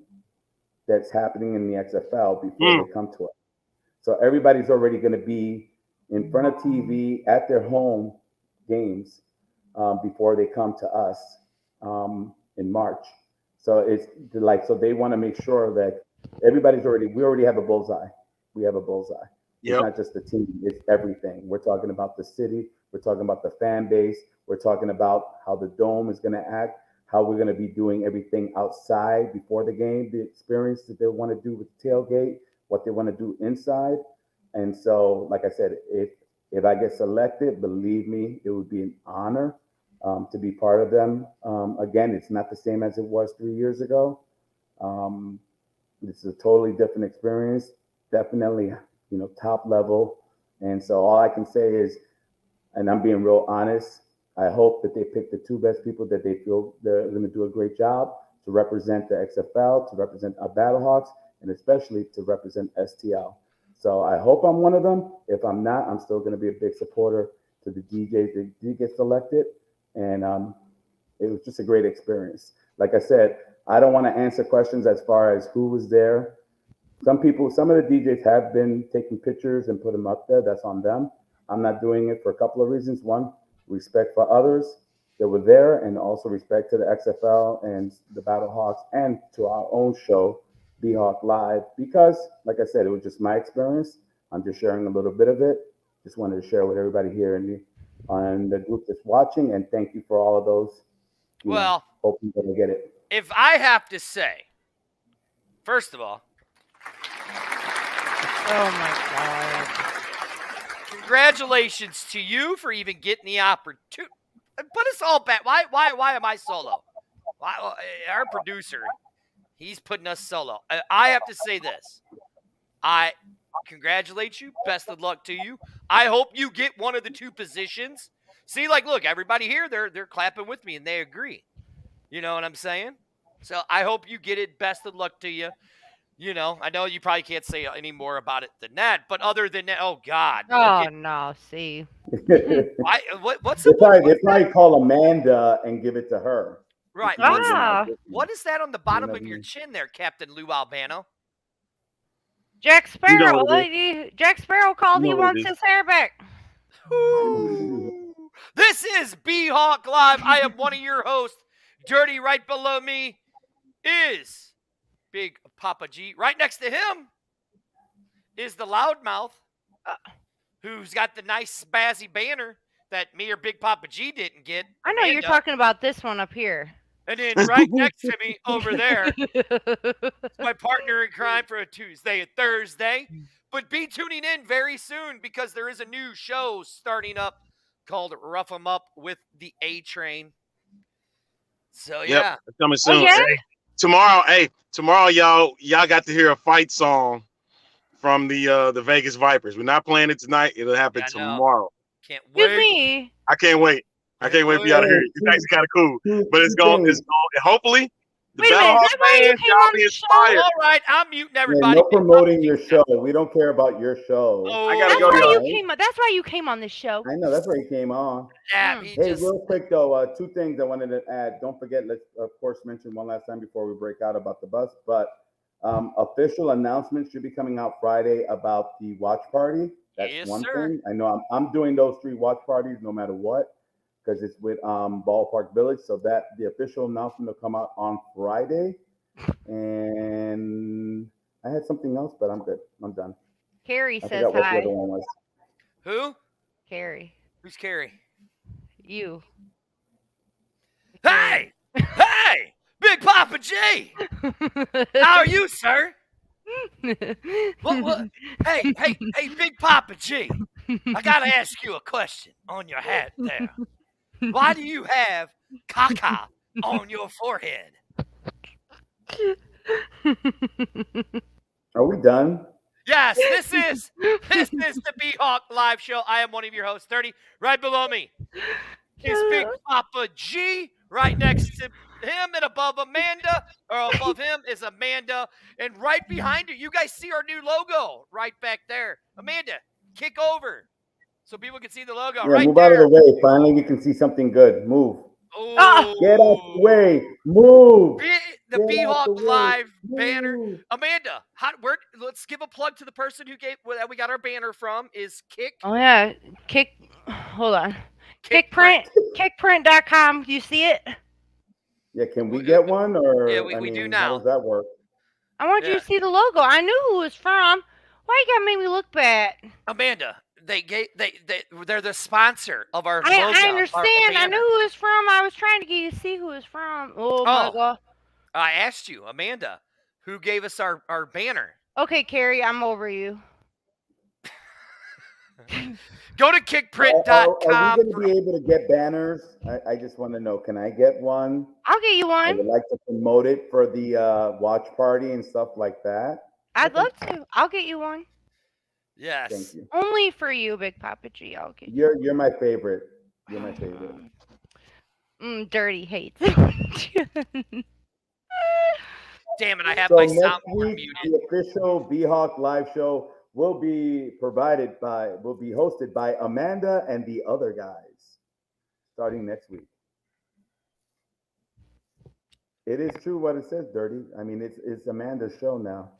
that's happening in the XFL before Mm. they come to us. So everybody's already going to be in front of TV at their home games, before they come to us, in March. So it's like, so they want to make sure that we already have a bullseye. We have a bullseye. It's Yep. not just the team, it's everything. We're talking about the city, we're talking about the fan base, we're talking about how the dome is going to act, how we're going to be doing everything outside before the game, the experience that they want to do with the tailgate, what they want to do inside. And so, like I said, if I get selected, believe me, it would be an honor, to be part of them. Again, it's not the same as it was 3 years ago. Um, this is a totally different experience. Definitely, top level. And so all I can say is, and I'm being real honest, I hope that they pick the two best people that they feel they're going to do a great job to represent the XFL, to represent our Battlehawks, and especially to represent STL. So I hope I'm one of them. If I'm not, I'm still going to be a big supporter to the DJs that did get selected. And it was just a great experience. Like I said, I don't want to answer questions as far as who was there. Some of the DJs have been taking pictures and put them up there. That's on them. I'm not doing it for a couple of reasons. One, respect for others that were there, and also respect to the XFL and the Battlehawks, and to our own show, BHawk Live, because, like I said, it was just my experience. I'm just sharing a little bit of it. Just wanted to share with everybody here on the group that's watching, and thank you for all of those. Well, hoping that I get it. if I have to say, first of all, Oh my god. congratulations to you for even getting the opportunity. Put us all back. Why am I solo? our producer, he's putting us solo. I have to say this. I congratulate you. Best of luck to you. I hope you get one of the two positions. See, like, look, everybody here, they're clapping with me and they agree. You know what I'm saying? So I hope you get it. Best of luck to you. You know, I know you probably can't say any more about it than that, but other than that, oh God. Oh no, see. What's They the probably call Amanda and give it to her. right? Ah. What is that on the bottom of your chin there, Captain Lou Albano? Jack You know Sparrow. what it Jack Sparrow called. You He know what it wants is. his hair back. This is BHawk Live. I am one of your hosts. Dirty right below me is Big Papa G. Right next to him is the loudmouth, who's got the nice spazzy banner that me or Big Papa G didn't get. I know you're talking about this one up here. And then right next to me over there, my partner in crime for a Tuesday and Thursday. But be tuning in very soon because there is a new show starting up called Rough 'em Up with the A Train. So yeah, Yep, it's coming soon. yeah? Tomorrow, y'all got to hear a fight song from the Vegas Vipers. We're not playing it tonight. It'll happen tomorrow. Can't wait. Excuse me. I can't wait. I can't wait for y'all to hear it. It's actually kind of cool, but it's going. Hopefully, the Wait a minute, Battlehawk is that why you fans, came y'all on be the show? inspired. All right, I'm muting Yeah, everybody. no promoting your show. We don't care about your show. Oh, I gotta That's go, why y'all. you came. That's why you came on this show. I know, that's where he came on. yeah, Mm. he Hey, just real quick though, two things I wanted to add. Don't forget, let's of course mention one last time before we break out about the bus, but official announcements should be coming out Friday about the watch party. That's Yes, one sir. thing. I know I'm doing those 3 watch parties no matter what, because it's with Ballpark Village. So that the official announcement will come out on Friday. And I had something else, but I'm good. I'm done. Carrie I says forgot what the hi. other one was. who? Carrie, Who's Carrie? you. Hey, hey, Big Papa G. How are you, sir? What? Hey, Big Papa G. I gotta ask you a question on your hat there. Why do you have caca on your forehead? Are we done? Yes, this is the BHawk Live Show. I am one of your hosts, 30. Right below me is Big Papa G. Right next to him and above Amanda, or above him is Amanda. And right behind her, you guys see our new logo right back there. Amanda, kick over so people can see the logo. Yeah, right move there. out of the way. Finally, we can see something good. Move. Oh, Get out the way. Move. The Get out BHawk the way. Live banner. Move. Amanda, let's give a plug to the person who that we got our banner from. Is Kick. Oh yeah, hold on. Kickprint.com. You see it? Yeah, can we get one, or Yeah, we do now. How does that work? I want you to see the logo. I knew who it was from. Why you gotta make me look bad? Amanda, they're the sponsor of our logo. I understand. I banner. knew who it was from. I was trying to get you to see who it was from. Oh my god. I asked you, Amanda, who gave us our banner. Okay, Carrie, I'm over you. Go to kickprint.com. Are we going to be able to get banners? I just want to know. Can I get one? I'll get you I one. would like to promote it for the watch party and stuff like that. I'd love to. I'll get you one. Yes. Thank you. Only for you, Big Papa G. I'll get you. You're my favorite. You're my favorite. Dirty hates. Damn it! I have So my next soundboard week, muted. the official BHawk live show will be hosted by Amanda and the other guys, starting next week. It is true what it says, Dirty. I mean, it's Amanda's show now.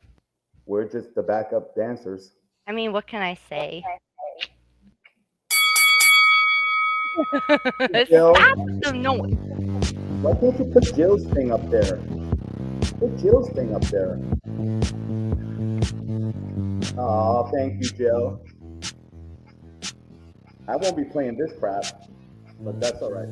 We're just the backup dancers. I mean, what can I say? Jill, Stop the noise. why can't you put Jill's thing up there? Put Jill's thing up there. Oh, thank you, Jill. I won't be playing this crap, but that's all right.